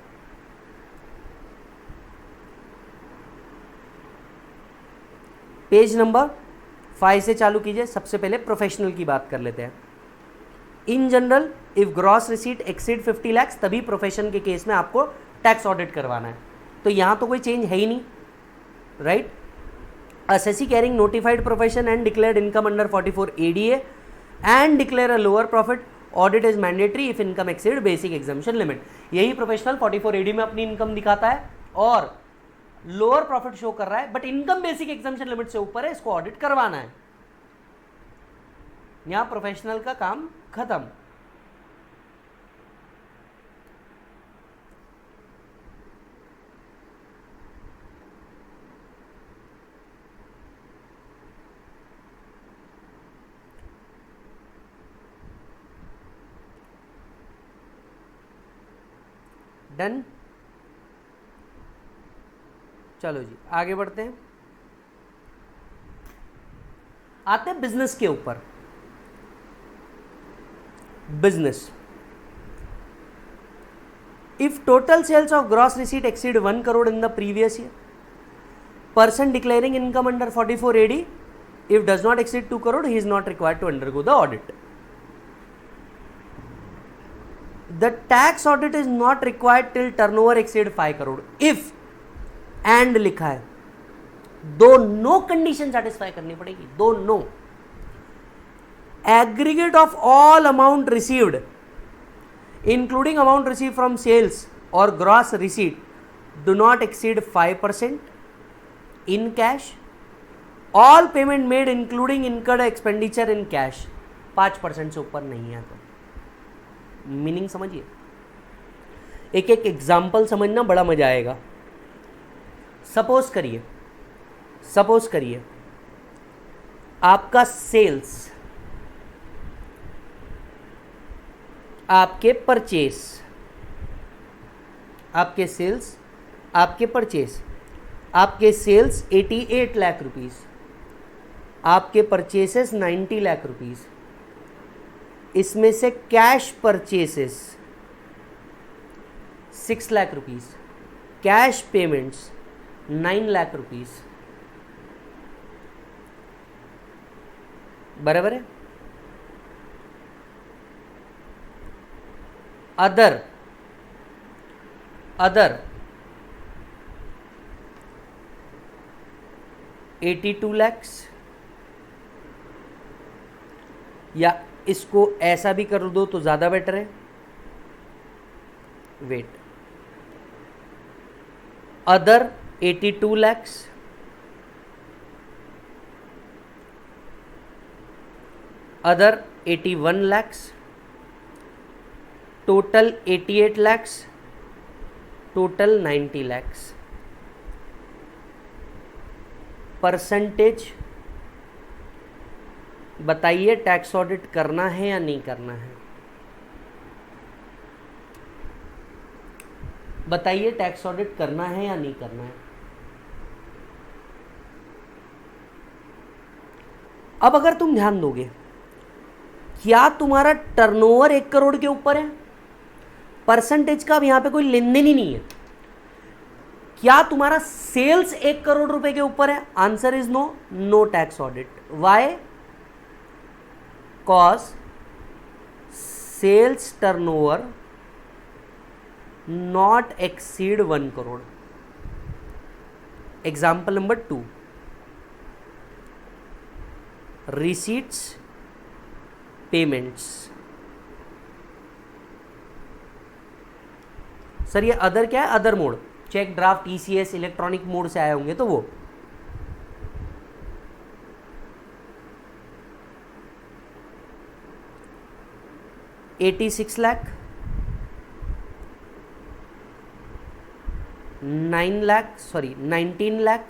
पेज नंबर 5 से चालू कीजिए। सबसे पहले प्रोफेशनल की बात कर लेते हैं। In general if gross receipt exceed 50 lakh तभी प्रोफेशन के केस में आपको टैक्स ऑडिट करवाना है। तो यहां तो कोई चेंज है ही नहीं, right. SSC carrying notified profession and declared income under 44ADA and declare a lower profit, audit is mandatory if income exceed basic exemption limit. यही प्रोफेशनल 44AD में अपनी इनकम दिखाता है और लोअर प्रॉफिट शो कर रहा है but income basic exemption limit से ऊपर है, इसको ऑडिट करवाना है। यहां प्रोफेशनल का काम खत्म। डन। चलो जी आगे बढ़ते हैं। आते हैं बिजनेस के ऊपर। Business, if total sales of gross receipt exceed 1 crore in the previous year, person declaring income under 44AD if does not exceed 2 crore he is not required to undergo the audit. The tax audit is not required till turnover exceed 5 crore if and लिखा है, दो no condition satisfy करनी पड़ेगी, दो नो। Aggregate of all amount received including amount receive from sales और gross receipt do not exceed 5% in cash, all payment made including incurred expenditure in cash 5% से ऊपर नहीं है। तो मीनिंग समझिए, एक एक एग्जाम्पल समझना बड़ा मजा आएगा। सपोज करिए आपका सेल्स, आपके परचेस, आपके सेल्स, आपके परचेस, आपके सेल्स 88 लाख रुपीस, आपके परचेसेस 90 लाख रुपीस, इसमें से cash purchases 6 lakh rupees, cash payments 9 lakh rupees, बराबर है। अदर 82 लैक्स, या इसको ऐसा भी कर दो तो ज़्यादा बेटर है। Wait, other 82 lakhs, other 81 lakhs, total 88 lakhs, total 90 lakhs. Percentage बताइए, टैक्स ऑडिट करना है या नहीं करना है? बताइए टैक्स ऑडिट करना है या नहीं करना है। अब अगर तुम ध्यान दोगे, क्या तुम्हारा टर्नओवर 1 करोड़ के ऊपर है? परसेंटेज का अब यहां पे कोई लेन देन ही नहीं है। क्या तुम्हारा सेल्स 1 करोड़ रुपए के ऊपर है? Answer is no, no tax audit. Why? Cause sales turnover not exceed 1 crore. Example number 2, receipts payments. Sir ये अदर क्या है? Other mode, cheque, draft, ECS, electronic mode से आए होंगे तो वो। $86 lakh, 19 lakh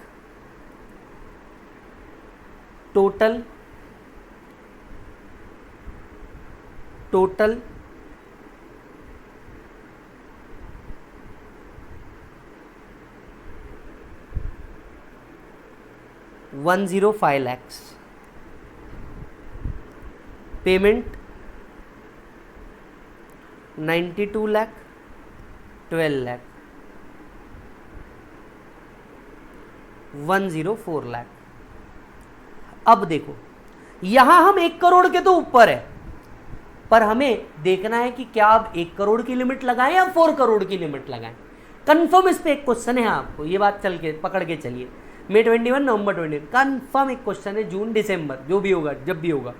total 105 lakhs। Payment 92 lakh, 12 lakh, 104 lakh. अब देखो यहां हम 1 करोड़ के तो ऊपर है, पर हमें देखना है कि क्या अब 1 करोड़ की लिमिट लगाएं या 4 करोड़ की लिमिट लगाएं। कंफर्म इस पे एक क्वेश्चन है आपको, ये बात चल के पकड़ के चलिए। मई 21, नवंबर 21, कंफर्म एक क्वेश्चन है, जून दिसंबर जो भी होगा, जब भी होगा।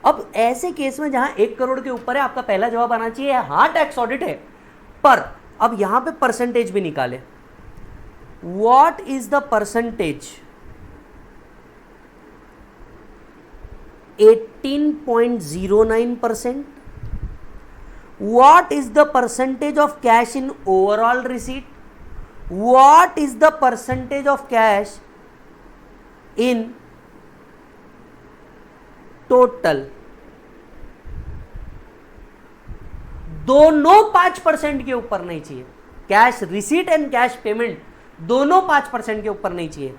अब ऐसे केस में जहां 1 करोड़ के ऊपर है, आपका पहला जवाब आना चाहिए हाँ टैक्स ऑडिट है। पर अब यहां पे परसेंटेज भी निकाले। What is the percentage? 18.09%। What is the percentage of cash in overall receipt? What is the percentage of cash in total? दोनों 5% के ऊपर नहीं चाहिए। Cash receipt and cash payment दोनों 5% के ऊपर नहीं चाहिए।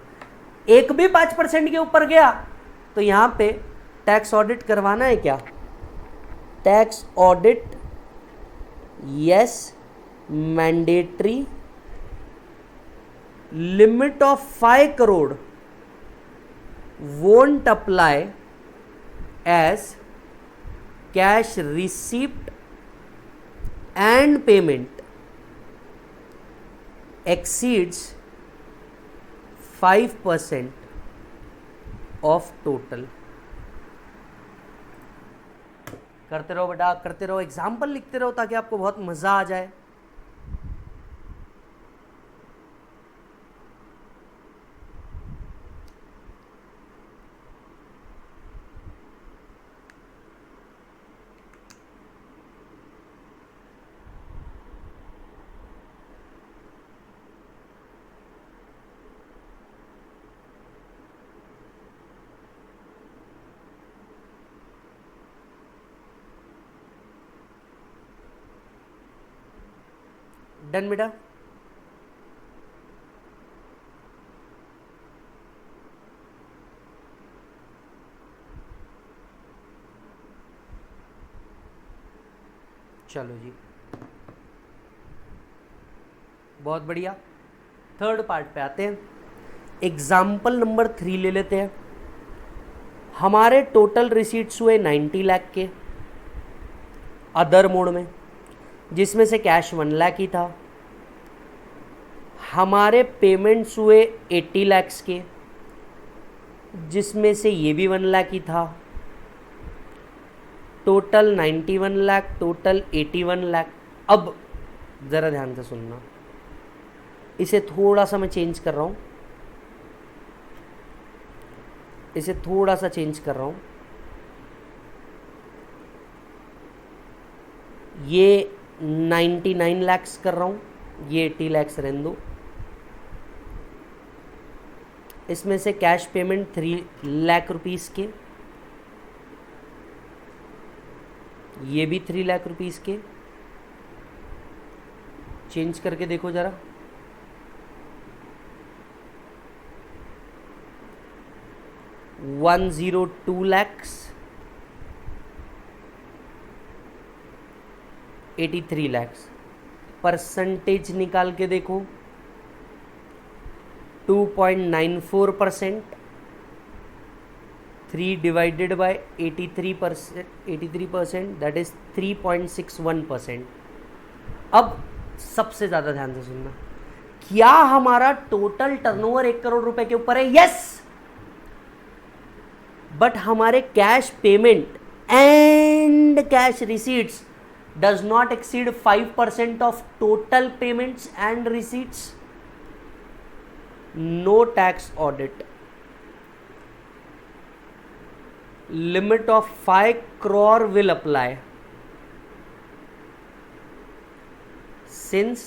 एक भी 5% के ऊपर गया तो यहां पे टैक्स ऑडिट करवाना है क्या? Tax audit yes, mandatory. Limit of 5 crore won't apply as cash receipt and payment exceeds 5% of total. करते रहो बेटा, करते रहो, एग्जाम्पल लिखते रहो ताकि आपको बहुत मजा आ जाए। डन बेटा? चलो जी, बहुत बढ़िया। थर्ड पार्ट पे आते हैं। एग्जाम्पल नंबर 3 ले लेते हैं। हमारे टोटल रिसीट्स हुए 90 लाख के अदर मोड में, जिसमें से कैश 1 लाख ही था। हमारे पेमेंट्स हुए 80 लाख्स के, जिसमें से ये भी 1 लाख ही था। Total 91 lakh, total 81 lakh. अब ज़रा ध्यान से सुनना, इसे थोड़ा सा मैं चेंज कर रहा हूँ, इसे थोड़ा सा चेंज कर रहा हूँ। ये 99 लाख्स कर रहा हूँ, ये 80 लाख्स रहने दो। इसमें से कैश पेमेंट 3 लाख रुपीस के, ये भी 3 लाख रुपीस के। चेंज करके देखो जरा। $102 $83 lakhs। परसेंटेज निकाल के देखो 2.94%। 3 डिवाइडेड बाय 83% दैट इज 3.61%। अब सबसे ज़्यादा ध्यान से सुनना, क्या हमारा टोटल टर्नओवर 1 करोड़ रुपए के ऊपर है? यस। बट हमारे cash payment and cash receipts does not exceed 5% of total payments and receipts. No tax audit. limit of 5 crore will apply since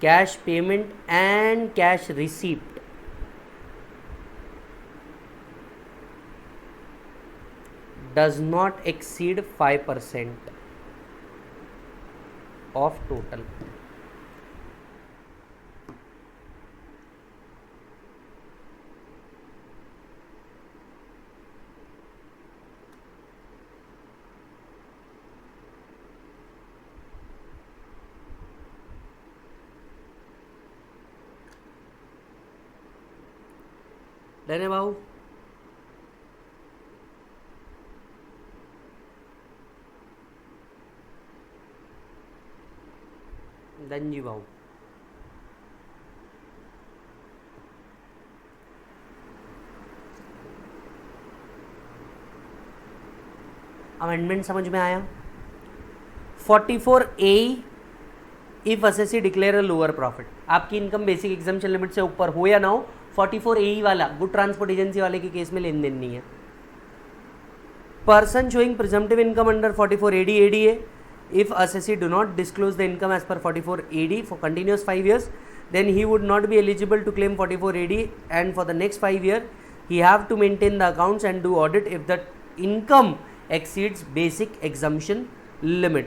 cash payment and cash receipt does not exceed 5% of total। डने Babu, Dhanji Babu, amendment समझ में आया? 44A if assessee declare a lower profit. आपकी income basic exemption limit से ऊपर हो या ना हो, 44A वाला गुड ट्रांसपोर्ट एजेंसी वाले के केस में लेन देन नहीं है। Person showing presumptive income under 44AD ADA if assessee do not disclose the income as per 44AD for continuous 5 years, then he would not be eligible to claim 44AD, and for the next 5 years he have to maintain the accounts and do audit if the income exceeds basic exemption limit.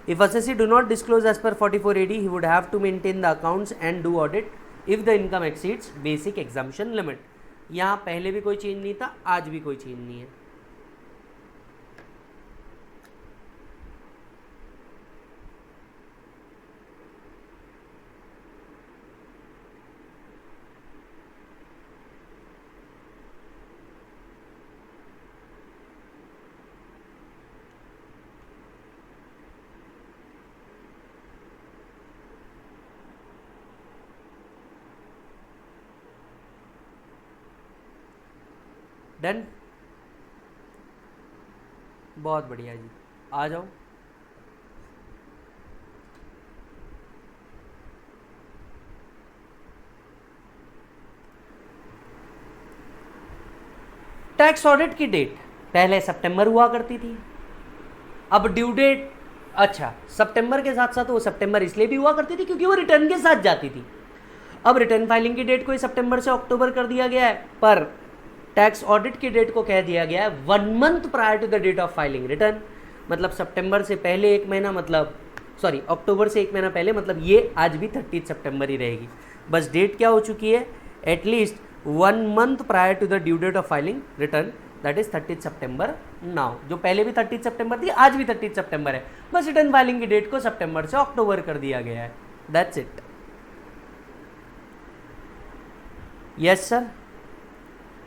If assessee do not disclose as per 44AD, he would have to maintain the accounts and do audit if the income exceeds basic exemption limit. यहाँ पहले भी कोई change नहीं था, आज भी कोई change नहीं है। डन, बहुत बढ़िया जी, आ जाओ। टैक्स ऑडिट की डेट पहले सितंबर हुआ करती थी, अब ड्यू डेट, अच्छा सितंबर के साथ साथ वो सितंबर इसलिए भी हुआ करती थी क्योंकि वो रिटर्न के साथ जाती थी। अब रिटर्न फाइलिंग की डेट को सितंबर से अक्टूबर कर दिया गया है, पर टैक्स ऑडिट की डेट को कह दिया गया है 1 month prior to the date of filing return. मतलब सितंबर से पहले 1 महीना, मतलब सॉरी अक्टूबर से 1 महीना पहले, मतलब ये आज भी 30 सितंबर ही रहेगी। बस डेट क्या हो चुकी है, at least 1 month prior to the due date of filing return, that is 30 सितंबर नाउ। जो पहले भी 30 सितंबर थी, आज भी 30 सितंबर है, बस रिटर्न फाइलिंग की डेट को सितंबर से अक्टूबर कर दिया गया है, दैट्स इट। यस सर,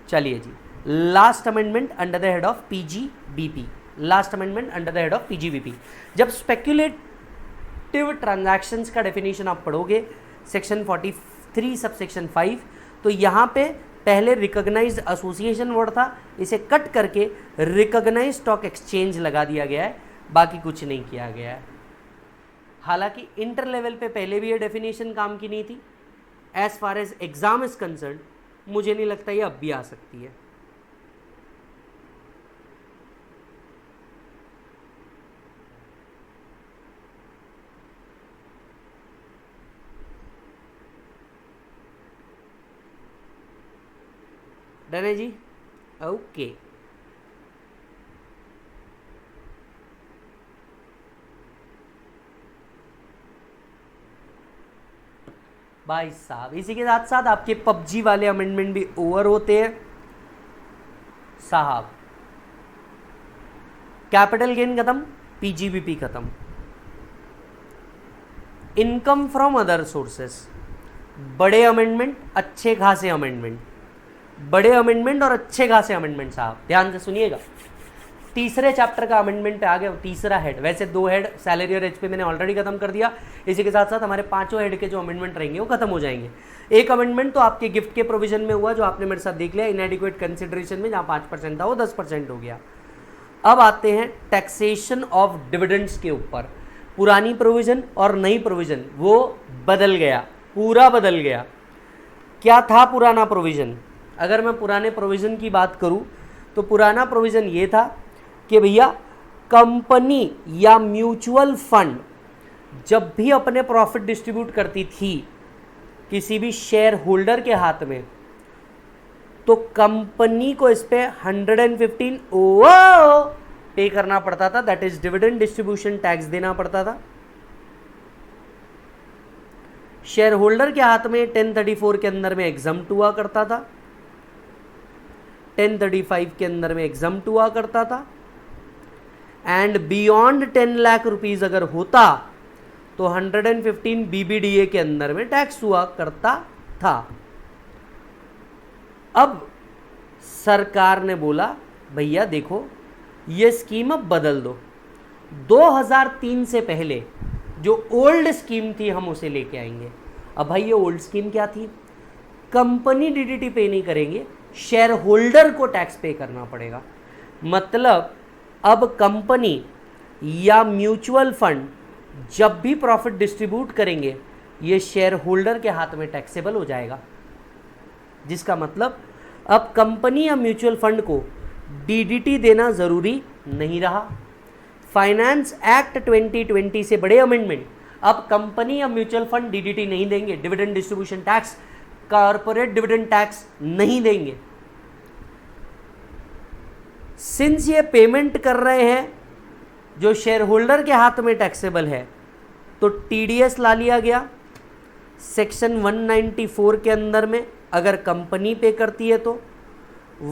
चलिए जी, last amendment under the head of PGBP. Last amendment under the head of PGBP. जब स्पेक्युलेटिव ट्रांजैक्शंस का डेफिनेशन आप पढ़ोगे सेक्शन 43 सब सेक्शन 5, तो यहाँ पे पहले रिकॉग्नाइज्ड एसोसिएशन वर्ड था, इसे कट करके रिकॉग्नाइज्ड स्टॉक एक्सचेंज लगा दिया गया है, बाकी कुछ नहीं किया गया है। हालांकि इंटर लेवल पे पहले भी ये डेफिनेशन काम की नहीं थी। As far as exam is concern, मुझे नहीं लगता ये अब भी आ सकती है। डन है जी, ओके। भाई साहब इसी के साथ साथ आपके पबजी वाले अमेंडमेंट भी ओवर होते हैं साहब। कैपिटल गेन खत्म, पीजीबीपी खत्म, इनकम फ्रॉम अदर सोर्सेस, बड़े अमेंडमेंट, अच्छे खासे अमेंडमेंट, बड़े अमेंडमेंट और अच्छे खासे अमेंडमेंट साहब ध्यान से सुनिएगा। तीसरे चैप्टर का अमेंडमेंट पे आ गया, तीसरा हेड, वैसे 2 हेड सैलरी और एचपी मैंने ऑलरेडी खत्म कर दिया, इसी के साथ साथ हमारे 5 हेड के जो अमेंडमेंट रहेंगे वो खत्म हो जाएंगे। एक अमेंडमेंट तो आपके गिफ्ट के प्रोविजन में हुआ जो आपने मेरे साथ देख लिया, इनएडिक्वेट कंसिडरेशन में जहाँ 5% था वो 10% हो गया। अब आते हैं टैक्सेशन ऑफ डिविडेंड्स के ऊपर। पुरानी प्रोविजन और नई प्रोविजन वो बदल गया, पूरा बदल गया। क्या था पुराना प्रोविजन? अगर मैं पुराने प्रोविजन की बात करूं तो पुराना प्रोविजन ये था कि भैया कंपनी या म्यूचुअल फंड जब भी अपने प्रॉफिट डिस्ट्रीब्यूट करती थी किसी भी शेयर होल्डर के हाथ में, तो कंपनी को इस पे 115 पे करना पड़ता था, that is dividend distribution tax देना पड़ता था। शेयर होल्डर के हाथ में 1034 के अंदर में एग्जम्प्ट हुआ करता था, 1035 के अंदर में एग्जम्प्ट हुआ करता था, एंड बियॉन्ड 10 लाख रुपीज अगर होता तो 115 बीबीडीए के अंदर में टैक्स हुआ करता था। अब सरकार ने बोला भैया देखो ये स्कीम अब बदल दो, 2003 से पहले जो ओल्ड स्कीम थी हम उसे लेके आएंगे। अब भाई ये ओल्ड स्कीम क्या थी? कंपनी डीडीटी पे नहीं करेंगे, शेयर होल्डर को टैक्स पे करना पड़ेगा। मतलब अब कंपनी या म्यूचुअल फंड जब भी प्रॉफिट डिस्ट्रीब्यूट करेंगे ये शेयर होल्डर के हाथ में टैक्सेबल हो जाएगा, जिसका मतलब अब कंपनी या म्यूचुअल फंड को डीडीटी देना जरूरी नहीं रहा। फाइनेंस एक्ट 2020 से बड़े अमेंडमेंट, अब कंपनी या म्यूचुअल फंड डीडीटी नहीं देंगे, dividend distribution tax, corporate dividend tax नहीं देंगे। सिंस ये पेमेंट कर रहे हैं जो शेयर होल्डर के हाथ में टैक्सेबल है, तो टीडीएस ला लिया गया सेक्शन 194 के अंदर में। अगर कंपनी पे करती है तो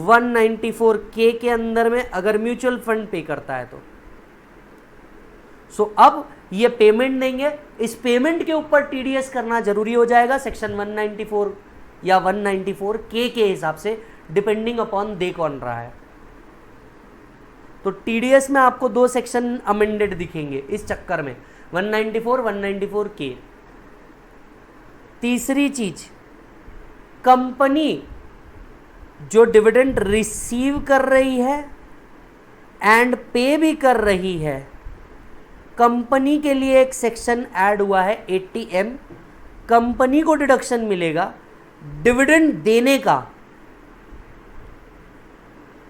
194 के अंदर में अगर म्यूचुअल फंड पे करता है तो सो अब ये पेमेंट देंगे, इस पेमेंट के ऊपर टीडीएस करना जरूरी हो जाएगा सेक्शन 194 या 194 के हिसाब से, डिपेंडिंग अपॉन दे कौन रहा है। तो टीडीएस में आपको 2 सेक्शन अमेंडेड दिखेंगे इस चक्कर में, 194 194 के। तीसरी चीज, कंपनी जो डिविडेंड रिसीव कर रही है एंड पे भी कर रही है, कंपनी के लिए एक सेक्शन ऐड हुआ है 80M, कंपनी को डिडक्शन मिलेगा डिविडेंड देने का।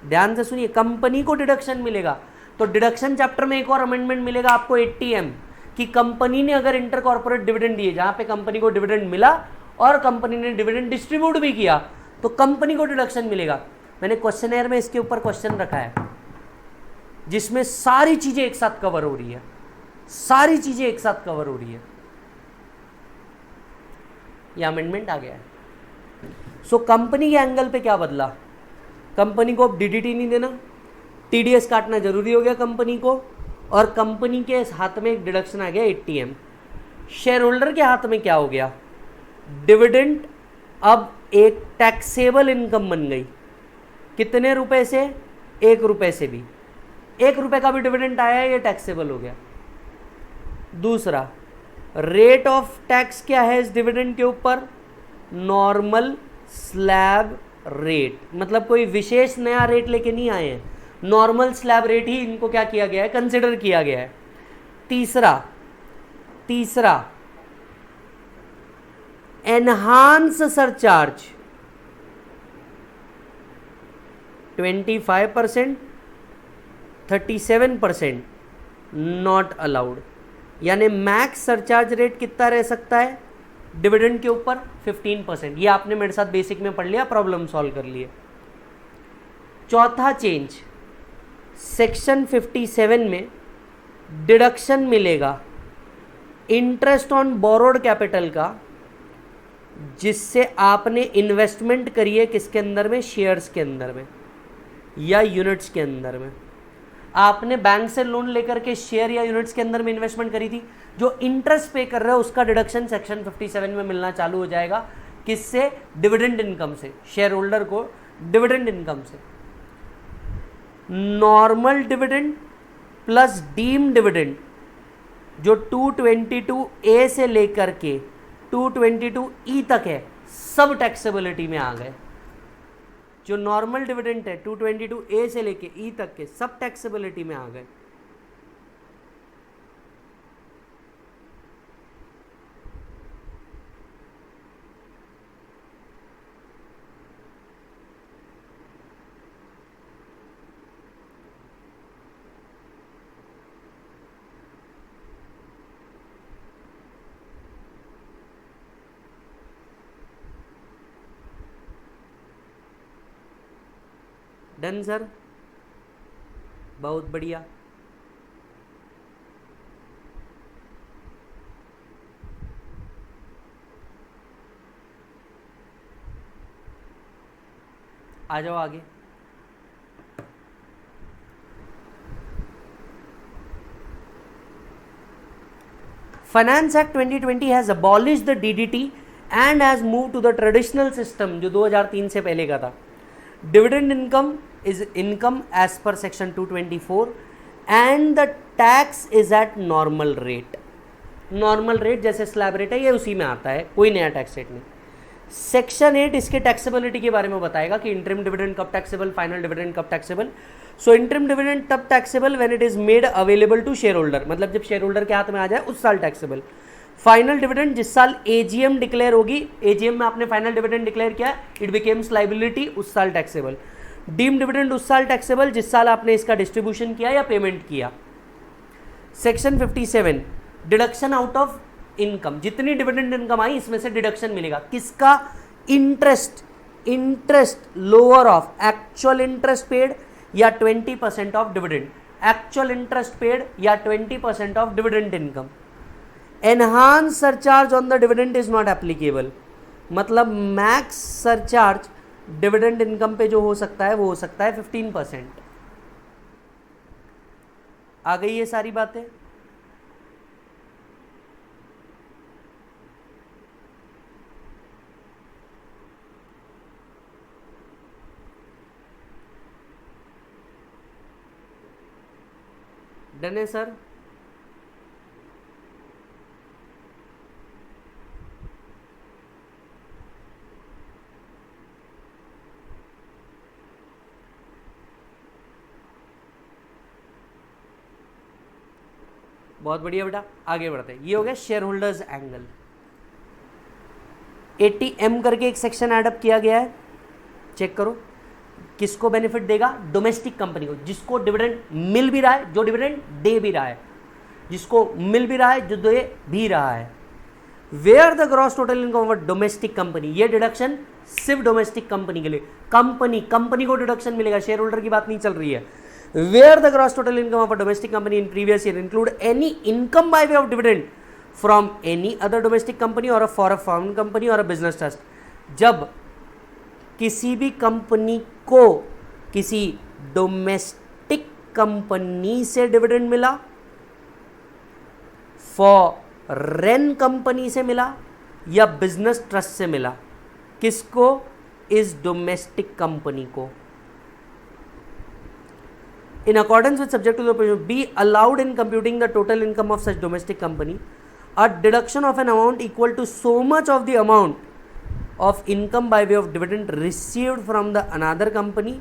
ध्यान से सुनिए, कंपनी को डिडक्शन मिलेगा। तो डिडक्शन चैप्टर में एक और अमेंडमेंट मिलेगा आपको 80M कि कंपनी ने अगर इंटर कॉर्पोरेट डिविडेंड दिए, जहां पे कंपनी को डिविडेंड मिला और कंपनी ने डिविडेंड डिस्ट्रीब्यूट भी किया, तो कंपनी को डिडक्शन मिलेगा। मैंने क्वेश्चनर में इसके ऊपर क्वेश्चन रखा है जिसमें सारी चीजें एक साथ कवर हो रही है, सारी चीजें एक साथ कवर हो रही है। यह अमेंडमेंट आ गया है। सो कंपनी के एंगल पे क्या बदला? कंपनी को अब डीडीटी नहीं देना, टीडीएस काटना जरूरी हो गया कंपनी को, और कंपनी के हाथ में एक डिडक्शन आ गया 80M। शेयर होल्डर के हाथ में क्या हो गया? डिविडेंड अब एक टैक्सेबल इनकम बन गई। कितने रुपए से? 1 रुपए से भी, 1 रुपए का भी डिविडेंड आया, ये टैक्सेबल हो गया। दूसरा, रेट ऑफ टैक्स क्या है इस डिविडेंड के ऊपर? नॉर्मल स्लैब रेट, मतलब कोई विशेष नया रेट लेके नहीं आए हैं, नॉर्मल स्लैब रेट ही इनको क्या किया गया है? कंसिडर किया गया है। तीसरा एनहांस सरचार्ज 25%, 37% नॉट अलाउड, यानी मैक्स सरचार्ज रेट कितना रह सकता है डिविडेंड के ऊपर? 15%। ये आपने मेरे साथ बेसिक में पढ़ लिया, प्रॉब्लम सॉल्व कर लिए। चौथा चेंज, सेक्शन 57 में डिडक्शन मिलेगा इंटरेस्ट ऑन बोरोड कैपिटल का जिससे आपने इन्वेस्टमेंट करी है किसके अंदर में, शेयर्स के अंदर में या यूनिट्स के अंदर में। आपने बैंक से लोन लेकर के शेयर या यूनिट्स के अंदर में इन्वेस्टमेंट करी थी, जो इंटरेस्ट पे कर रहे हो उसका डिडक्शन सेक्शन 57 में मिलना चालू हो जाएगा। किससे, डिविडेंड इनकम से, शेयर होल्डर को डिविडेंड इनकम से। Normal dividend plus deem dividend जो 222A से लेकर के 222E तक है, सब टैक्सेबिलिटी में आ गए। जो नॉर्मल डिविडेंड है 222A से लेके E तक के सब टैक्सेबिलिटी में आ गए। डन सर, बहुत बढ़िया। आ जाओ आगे। Finance act 2020 has abolish the DDT and has move to the traditional system जो 2003 से पहले का था। Dividend income is income as per section 224 and the tax is at normal rate। Normal rate जैसे स्लैब रेट है ये उसी में आता है, कोई नया टैक्स रेट नहीं। सेक्शन 8 इसके टैक्सेबिलिटी के बारे में बताएगा कि इंटरिम डिविडेंड कब टैक्सेबल, फाइनल डिविडेंड कब टैक्सेबल। सो इंटरिम डिविडेंड तब taxable when it is made available to share holder, मतलब जब शेयर होल्डर के हाथ में आ जाए उस साल टैक्सेबल। फाइनल डिविडेंड जिस साल एजीएम डिक्लेयर होगी, एजीएम में आपने फाइनल डिविडेंड डिक्लेयर किया, इट बिकेम्स लाइबिलिटी, उस साल टैक्सेबल। डीम डिविडेंड उस साल टैक्सेबल जिस साल आपने इसका डिस्ट्रीब्यूशन किया या पेमेंट किया। Section 57 deduction out of income, जितनी डिविडेंड इनकम आई इसमें से डिडक्शन मिलेगा। किसका, interest, interest lower of actual interest paid या 20% of dividend, actual interest paid या 20% of dividend income. Enhance surcharge on the dividend is not applicable, मतलब max surcharge dividend income पे जो हो सकता है वो हो सकता है 15%। आ गई ये सारी बातें। डन है सर। बहुत बढ़िया बेटा, आगे बढ़ते हैं। ये हो गया शेयर होल्डर्स एंगल। 80M करके एक सेक्शन एडअप किया गया है, चेक करो किसको बेनिफिट देगा, डोमेस्टिक कंपनी को, जिसको डिविडेंड मिल भी रहा है, जो डिविडेंड दे भी रहा है, जिसको मिल भी रहा है, जो दे भी रहा है। Where the gross total income of domestic company, ये डिडक्शन सिर्फ डोमेस्टिक कंपनी के लिए, कंपनी को डिडक्शन मिलेगा, शेयर होल्डर की बात नहीं चल रही है। Where the gross total income of a domestic company in previous year include any income by way of dividend from any other domestic company or for a foreign company or a business trust। जब किसी भी company को किसी domestic company से dividend मिला, foreign company से मिला या बिजनेस ट्रस्ट से मिला, किसको, इस डोमेस्टिक कंपनी को। In accordance with subject to the provision, be allowed in computing the total income of such domestic company a deduction of an amount equal to so much of the amount of income by way of dividend received from the another company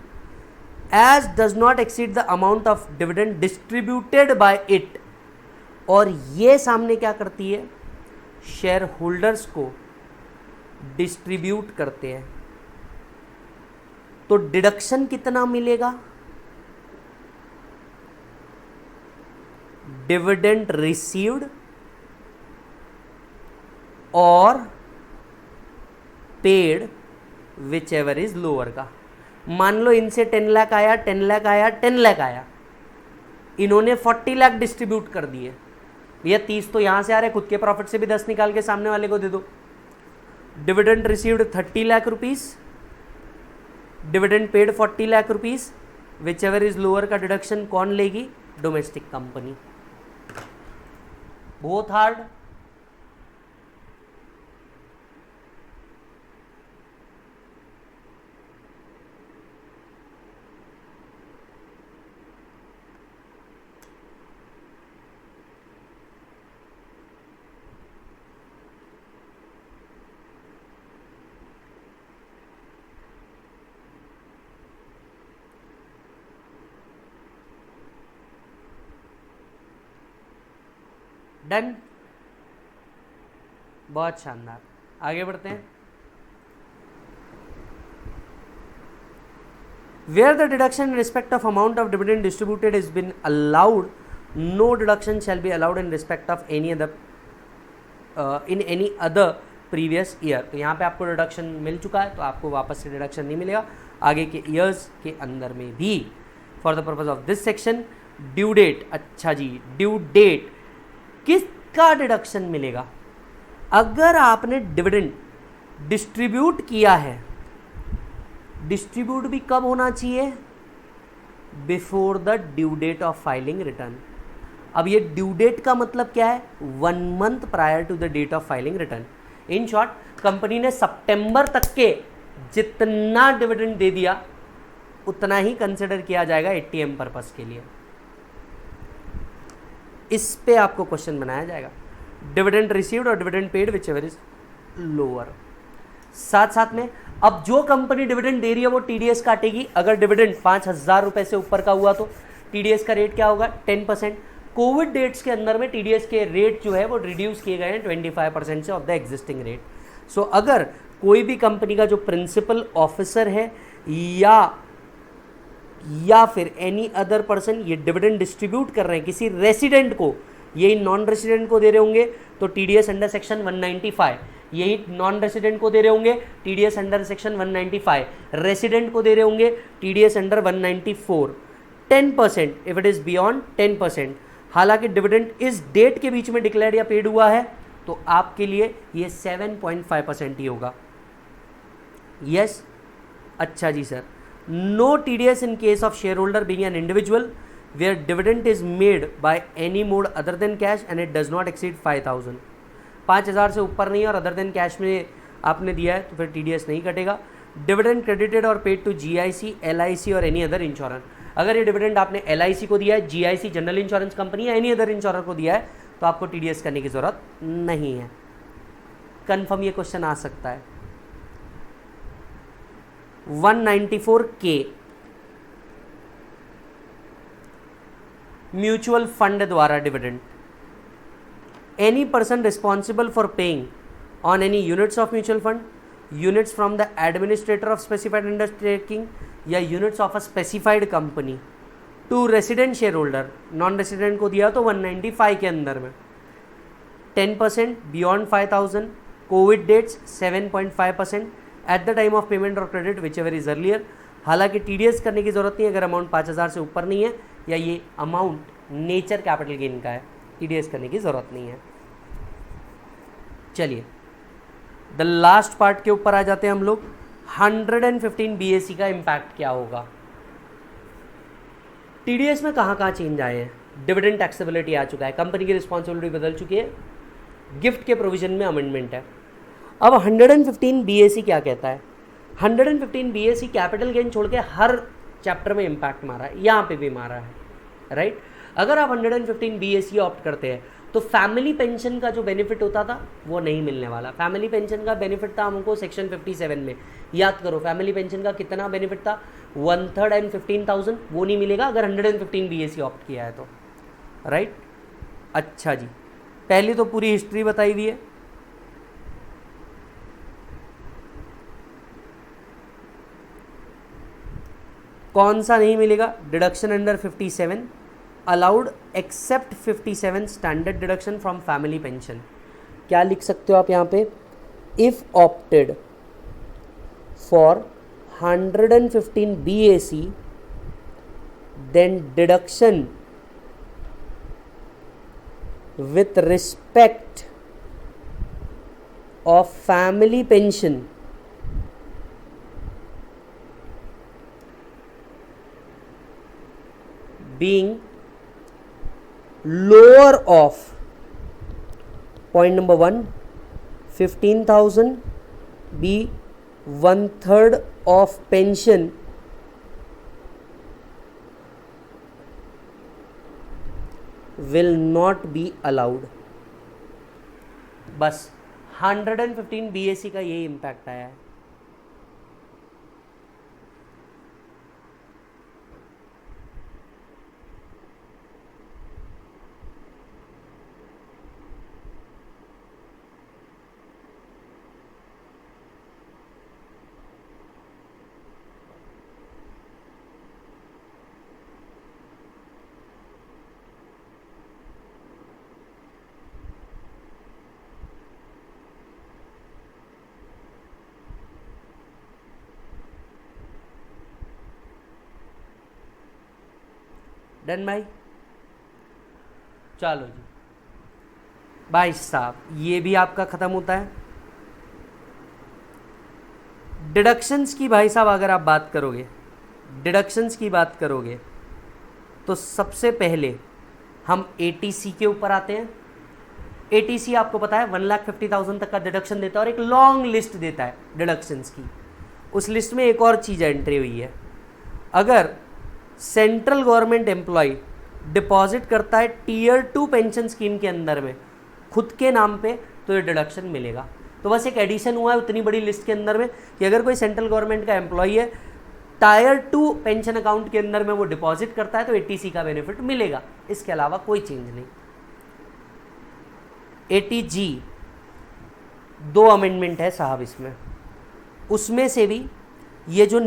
as does not exceed the amount of dividend distributed by it। और ये सामने क्या करती है, share holders को distribute करते हैं। तो डिडक्शन कितना मिलेगा, डिविडेंड रिसीव्ड और paid which ever is lower का। मान लो इनसे 10 लाख आया, 10 लाख आया, 10 लाख आया, इन्होंने 40 लाख डिस्ट्रीब्यूट कर दिए। भैया 30 तो यहां से आ रहे, खुद के प्रॉफिट से भी 10 निकाल के सामने वाले को दे दो। Dividend received 30 lakh rupees, dividend paid 40 lakh rupees, which ever is lower का डिडक्शन कौन लेगी? Domestic company. Both hard. Done, बहुत शानदार। आगे बढ़ते हैं। Where the deduction in respect of amount of dividend distributed is been allowed, no deduction shall be allowed in respect of any other in any other previous year. तो यहाँ पे आपको deduction मिल चुका है, तो आपको वापस से डिडक्शन नहीं मिलेगा आगे के ईयर्स के अंदर में भी। For the purpose of this section, due date. अच्छा जी, ड्यू डेट किसका डिडक्शन मिलेगा? अगर आपने डिविडेंड डिस्ट्रीब्यूट किया है, डिस्ट्रीब्यूट भी कब होना चाहिए? Before the due date of filing return. अब ये ड्यू डेट का मतलब क्या है? 1 month prior to the date of filing return. In short, company ने सितंबर तक के जितना डिविडेंड दे दिया उतना ही कंसिडर किया जाएगा एटीएम पर्पस के लिए। इस पे आपको क्वेश्चन बनाया जाएगा, डिविडेंड रिसीव्ड और dividend paid which ever is lower. साथ साथ में अब जो कंपनी डिविडेंड दे रही है वो टीडीएस काटेगी। अगर डिविडेंड 5,000 रुपए से ऊपर का हुआ तो टीडीएस का रेट क्या होगा? 10%। कोविड डेट्स के अंदर में टीडीएस के रेट जो है वो रिड्यूस किए गए हैं 25% से ऑफ द एग्जिस्टिंग रेट। सो अगर कोई भी कंपनी का जो प्रिंसिपल ऑफिसर है या फिर एनी अदर पर्सन ये डिविडेंड डिस्ट्रीब्यूट कर रहे हैं किसी रेसिडेंट को, यही नॉन रेसिडेंट को दे रहे होंगे तो टीडीएस अंडर सेक्शन 195, यही नॉन रेसिडेंट को दे रहे होंगे टीडीएस अंडर सेक्शन 195, रेसिडेंट को दे रहे होंगे TDS under 194। 10% if it is beyond 10%। हालांकि डिविडेंड इस डेट के बीच में डिक्लेयर या पेड हुआ है तो आपके लिए ये 7.5% ही होगा। यस, अच्छा जी sir. No TDS in case of shareholder being an individual where dividend is made by any mode other than cash and it does not exceed 5,000। 5,000 से ऊपर नहीं और अदर देन कैश में आपने दिया है तो फिर TDS नहीं कटेगा। डिविडेंड क्रेडिटेड और पेड टू GIC, LIC और एनी अदर इंश्योरेंस। अगर ये डिविडेंड आपने LIC को दिया है, GIC जनरल इंश्योरेंस कंपनी या एनी अदर इंश्योरेंस को दिया है तो आपको TDS करने की ज़रूरत नहीं है। कन्फर्म ये क्वेश्चन आ सकता है। 194K म्यूचुअल फंड द्वारा dividend. Any person responsible for paying on any units of mutual fund, units from the administrator of specified undertaking या units of a specified company to resident share holder. Non resident को दिया तो 195 के अंदर में 10%, beyond 5,000, covid dates 7.5%, at the time of payment और credit which ever is earlier. हालांकि TDS करने की जरूरत नहीं है अगर अमाउंट 5,000 से ऊपर नहीं है या ये अमाउंट नेचर कैपिटल गेन का है, टीडीएस करने की जरूरत नहीं है। चलिए द लास्ट पार्ट के ऊपर आ जाते हैं हम लोग। 115 BAC का इम्पैक्ट क्या होगा? टीडीएस में कहाँ कहाँ चेंज आए हैं? डिविडेंड टैक्सेबिलिटी आ चुका है, कंपनी की रिस्पॉन्सिबिलिटी बदल चुकी है, गिफ्ट के प्रोविजन में अमेंडमेंट है। अब 115 BAC क्या कहता है? 115 BAC कैपिटल गेन छोड़ के हर चैप्टर में इम्पैक्ट मारा है, यहाँ पे भी मारा है, राइट। अगर आप 115 BAC ऑप्ट करते हैं तो फैमिली पेंशन का जो बेनिफिट होता था वो नहीं मिलने वाला। फैमिली पेंशन का बेनिफिट था हमको सेक्शन 57 में, याद करो फैमिली पेंशन का कितना बेनिफिट था? 1/3 एंड 15,000, वो नहीं मिलेगा अगर 115 BAC ऑप्ट किया है तो, राइट। अच्छा जी, पहली तो पूरी हिस्ट्री बताई हुई है। कौन सा नहीं मिलेगा? Deduction under 57 allowed except 57 standard deduction from family pension. क्या लिख सकते हो आप यहाँ पे? If opted for 115 BAC then deduction with respect of family pension being lower of point number 1 15,000, b 1/3 of pension will not be allowed. बस 115 BAC का ये इम्पैक्ट आया है. डन भाई, चलो जी भाई साहब, ये भी आपका खत्म होता है. डिडक्शंस की भाई साहब अगर आप बात करोगे, डिडक्शंस की बात करोगे तो सबसे पहले हम ATC के ऊपर आते हैं. ATC आपको पता है 1,50,000 तक का डिडक्शन देता है और एक लॉन्ग लिस्ट देता है डिडक्शंस की. उस लिस्ट में एक और चीज़ एंट्री हुई है, अगर सेंट्रल गवर्नमेंट एम्प्लॉय डिपॉजिट करता है Tier 2 पेंशन स्कीम के अंदर में खुद के नाम पे, तो ये डिडक्शन मिलेगा. तो बस एक एडिशन हुआ है उतनी बड़ी लिस्ट के अंदर में कि अगर कोई सेंट्रल गवर्नमेंट का एम्प्लॉय है, Tier 2 पेंशन अकाउंट के अंदर में वो डिपॉजिट करता है, तो ATC का बेनिफिट मिलेगा. इसके अलावा कोई चेंज नहीं. ATG 2 अमेंडमेंट है साहब इसमें. उसमें से भी ये जो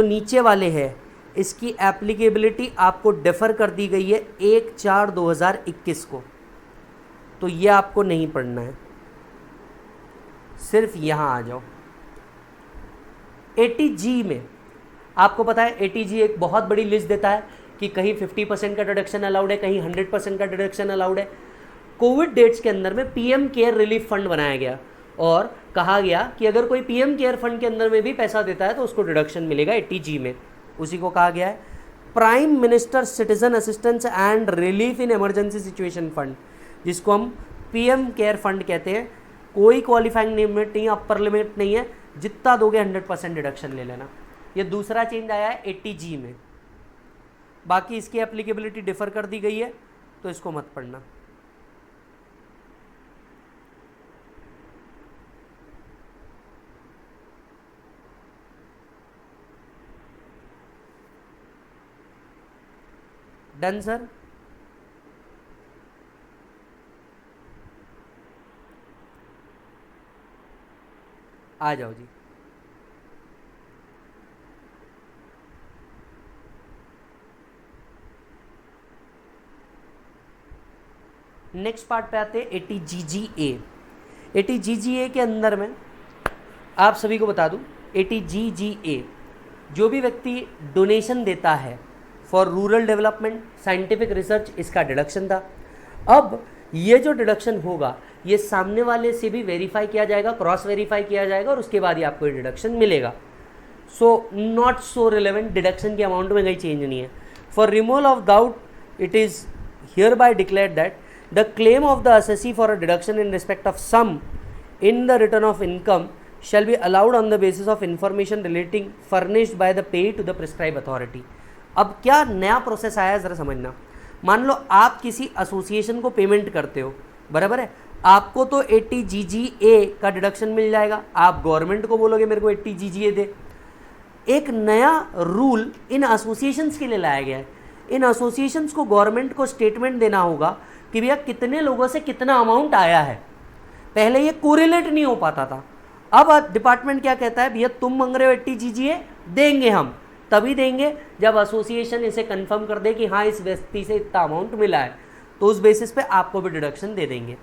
नीचे वाले हैं इसकी एप्लीकेबिलिटी आपको डिफर कर दी गई है 1/4/2021 को. तो ये आपको नहीं पढ़ना है, सिर्फ यहां आ जाओ. ATG में आपको पता है ATG एक बहुत बड़ी लिस्ट देता है कि कहीं 50% का डिडक्शन अलाउड है, कहीं 100% का डिडक्शन अलाउड है. कोविड डेट्स के अंदर में PM केयर रिलीफ फंड बनाया गया और कहा गया कि अगर कोई PM केयर फंड के अंदर में भी पैसा देता है तो उसको डिडक्शन मिलेगा ATG में. उसी को कहा गया है prime minister citizen assistance and relief in emergency situation fund, जिसको हम PM केयर फंड कहते हैं. कोई क्वालिफाइंग लिमिट नहीं है, अपर लिमिट नहीं है, जितना दोगे 100% डिडक्शन ले लेना. ये दूसरा चेंज आया है ATG में. बाकी इसकी एप्लीकेबिलिटी डिफर कर दी गई है, तो इसको मत पढ़ना. Done sir. आ जाओ जी. नेक्स्ट पार्ट पे आते हैं ATGGA. ATGGA के अंदर में आप सभी को बता दूं, ATGGA जो भी व्यक्ति डोनेशन देता है for rural development, scientific research, इसका डिडक्शन था. अब ये जो डिडक्शन होगा ये सामने वाले से भी वेरीफाई किया जाएगा, क्रॉस वेरीफाई किया जाएगा और उसके बाद ही आपको ये डिडक्शन मिलेगा. So not so relevant, deduction के अमाउंट में कोई चेंज नहीं है. For removal of doubt it is hereby declared that the claim of the assessee for a deduction in respect of sum in the return of income shall be allowed on the basis of information relating furnished by the pay to the prescribed authority. अब क्या नया process आया है ज़रा समझना. मान लो आप किसी एसोसिएशन को पेमेंट करते हो, बराबर है, आपको तो ATGGA का डिडक्शन मिल जाएगा. आप गवर्नमेंट को बोलोगे मेरे को ATGGA दे. एक नया रूल इन एसोसिएशंस के लिए लाया गया है. इन एसोसिएशंस को गवर्नमेंट को स्टेटमेंट देना होगा कि भैया कितने लोगों से कितना अमाउंट आया है. पहले ये कोरिलेट नहीं हो पाता था. अब डिपार्टमेंट क्या कहता है, भैया तुम मांग रहे हो ATGGA, देंगे हम, तभी देंगे जब एसोसिएशन इसे कंफर्म कर दे कि हाँ इस व्यक्ति से इतना अमाउंट मिला है, तो उस बेसिस पे आपको भी डिडक्शन दे देंगे.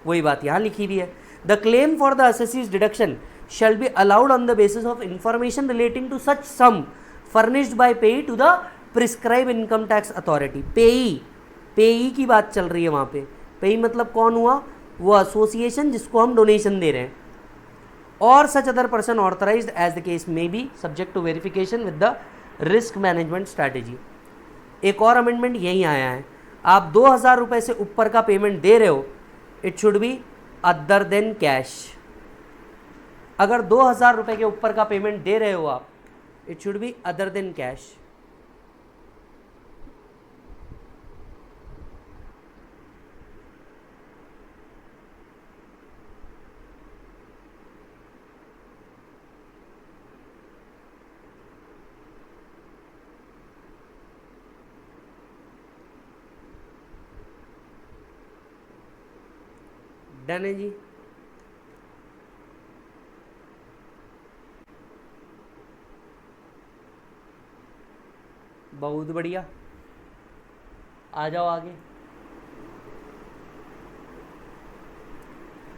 वही बात यहाँ लिखी हुई है. The claim for the assessee's deduction shall be allowed on the basis of information relating to such sum furnished by payee to the prescribe income tax authority. Payee की बात चल रही है वहाँ पे. पेई मतलब कौन हुआ, वो एसोसिएशन जिसको हम डोनेशन दे रहे हैं, और such other person authorised as the case may be subject to verification with the risk management strategy. एक और अमेंडमेंट यही आया है, आप 2000 रुपये से ऊपर का पेमेंट दे रहे हो, it should be other than cash. अगर 2000 रुपये के ऊपर का पेमेंट दे रहे हो आप, it should be other than cash. Done है जी। बहुत बढ़िया, आ जाओ आगे।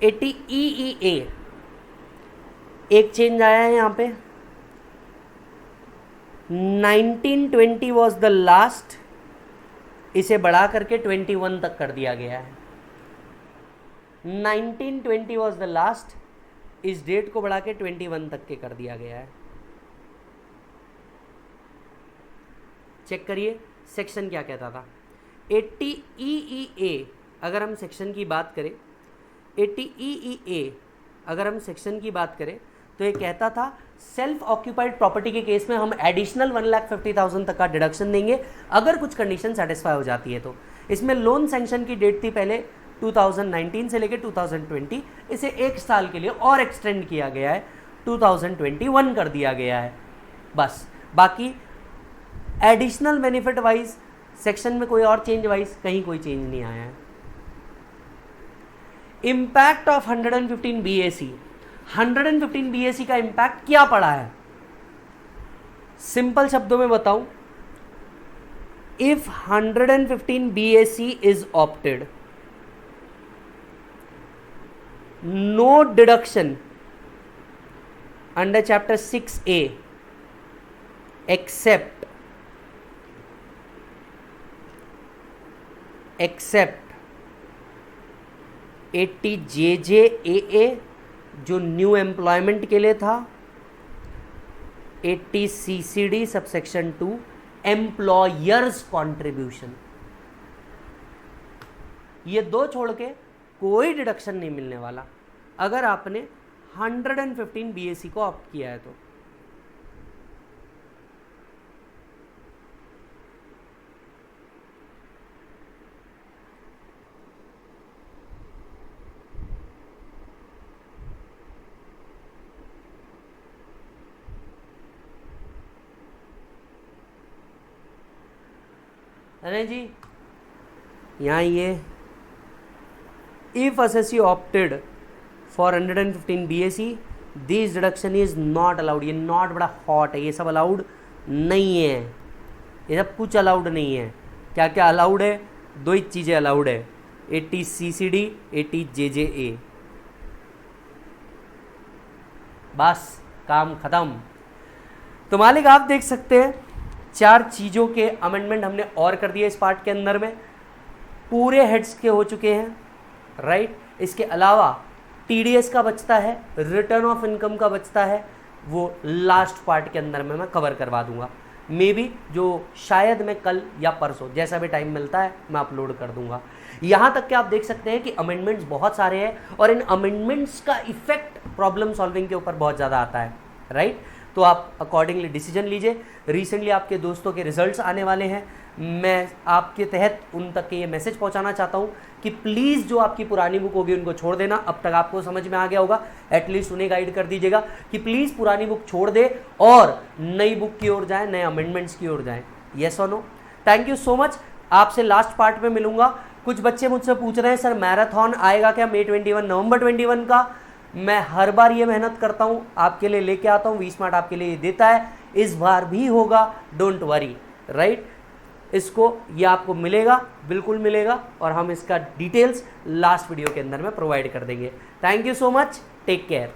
80 EEA एक चेंज आया है यहाँ पे। 1920 वॉज द लास्ट, इसे बढ़ा करके 21 तक कर दिया गया है। 1920 वॉज द लास्ट, इस डेट को बढ़ा के 21 तक के कर दिया गया है। चेक करिए सेक्शन क्या कहता था। 80 EEA अगर हम सेक्शन की बात करें, 80 EEA अगर हम सेक्शन की बात करें तो ये कहता था सेल्फ ऑक्यूपाइड प्रॉपर्टी के केस में हम एडिशनल 1,50,000 तक का डिडक्शन देंगे अगर कुछ कंडीशन सेटिस्फाई हो जाती है तो। इसमें लोन सैंक्शन की डेट थी पहले 2019 से लेकर 2020, इसे एक साल के लिए और एक्सटेंड किया गया है, 2021 कर दिया गया है बस। बाकी एडिशनल बेनिफिट वाइज सेक्शन में कोई और चेंज वाइज कहीं कोई चेंज नहीं आया है। इम्पैक्ट ऑफ 115 BAC, 115 BAC का इम्पैक्ट क्या पड़ा है, सिंपल शब्दों में बताऊं, if 115 BAC is opted, no deduction under chapter 6A except 80 JJAA जो न्यू एम्प्लॉयमेंट के लिए था, 80 CCD सबसेक्शन 2 एम्प्लॉयर्स कॉन्ट्रीब्यूशन, ये दो छोड़ के कोई डिडक्शन नहीं मिलने वाला अगर आपने 115 BAC को ऑप्ट किया है तो। अरे जी यहाँ ये if assessee opted for 115 BAC this deduction is not allowed, ये not बड़ा हॉट है, ये सब अलाउड नहीं है, ये सब कुछ अलाउड नहीं है। क्या क्या अलाउड है, दो ही चीज़ें अलाउड है, 80 CCD 80 JJA, बस काम ख़त्म। तो मालिक आप देख सकते हैं 4 चीज़ों के अमेंडमेंट हमने और कर दिए इस पार्ट के अंदर में, पूरे हेड्स के हो चुके हैं राइट। इसके अलावा TDS का बचता है, रिटर्न ऑफ इनकम का बचता है, वो लास्ट पार्ट के अंदर में मैं कवर करवा दूंगा, मे बी जो शायद मैं कल या परसों जैसा भी टाइम मिलता है मैं अपलोड कर दूंगा। यहाँ तक कि आप देख सकते हैं कि अमेंडमेंट्स बहुत सारे हैं और इन अमेंडमेंट्स का इफेक्ट प्रॉब्लम सॉल्विंग के ऊपर बहुत ज़्यादा आता है राइट। तो आप अकॉर्डिंगली डिसीजन लीजिए। रिसेंटली आपके दोस्तों के रिजल्ट्स आने वाले हैं, मैं आपके तहत उन तक ये मैसेज पहुंचाना चाहता हूं कि प्लीज़ जो आपकी पुरानी बुक होगी उनको छोड़ देना। अब तक आपको समझ में आ गया होगा, एटलीस्ट उन्हें गाइड कर दीजिएगा कि प्लीज़ पुरानी बुक छोड़ दे और नई बुक की ओर जाएं, नए अमेंडमेंट्स की ओर जाएं। येस और नो? Thank you so much. आपसे लास्ट पार्ट में मिलूंगा। कुछ बच्चे मुझसे पूछ रहे हैं सर मैराथन आएगा क्या May 21 नवंबर 21 का? मैं हर बार ये मेहनत करता हूँ, आपके लिए लेके आता हूँ, वी स्मार्ट आपके लिए देता है, इस बार भी होगा, डोंट वरी राइट। इसको ये आपको मिलेगा, बिल्कुल मिलेगा, और हम इसका डिटेल्स लास्ट वीडियो के अंदर में प्रोवाइड कर देंगे। Thank you so much, take care.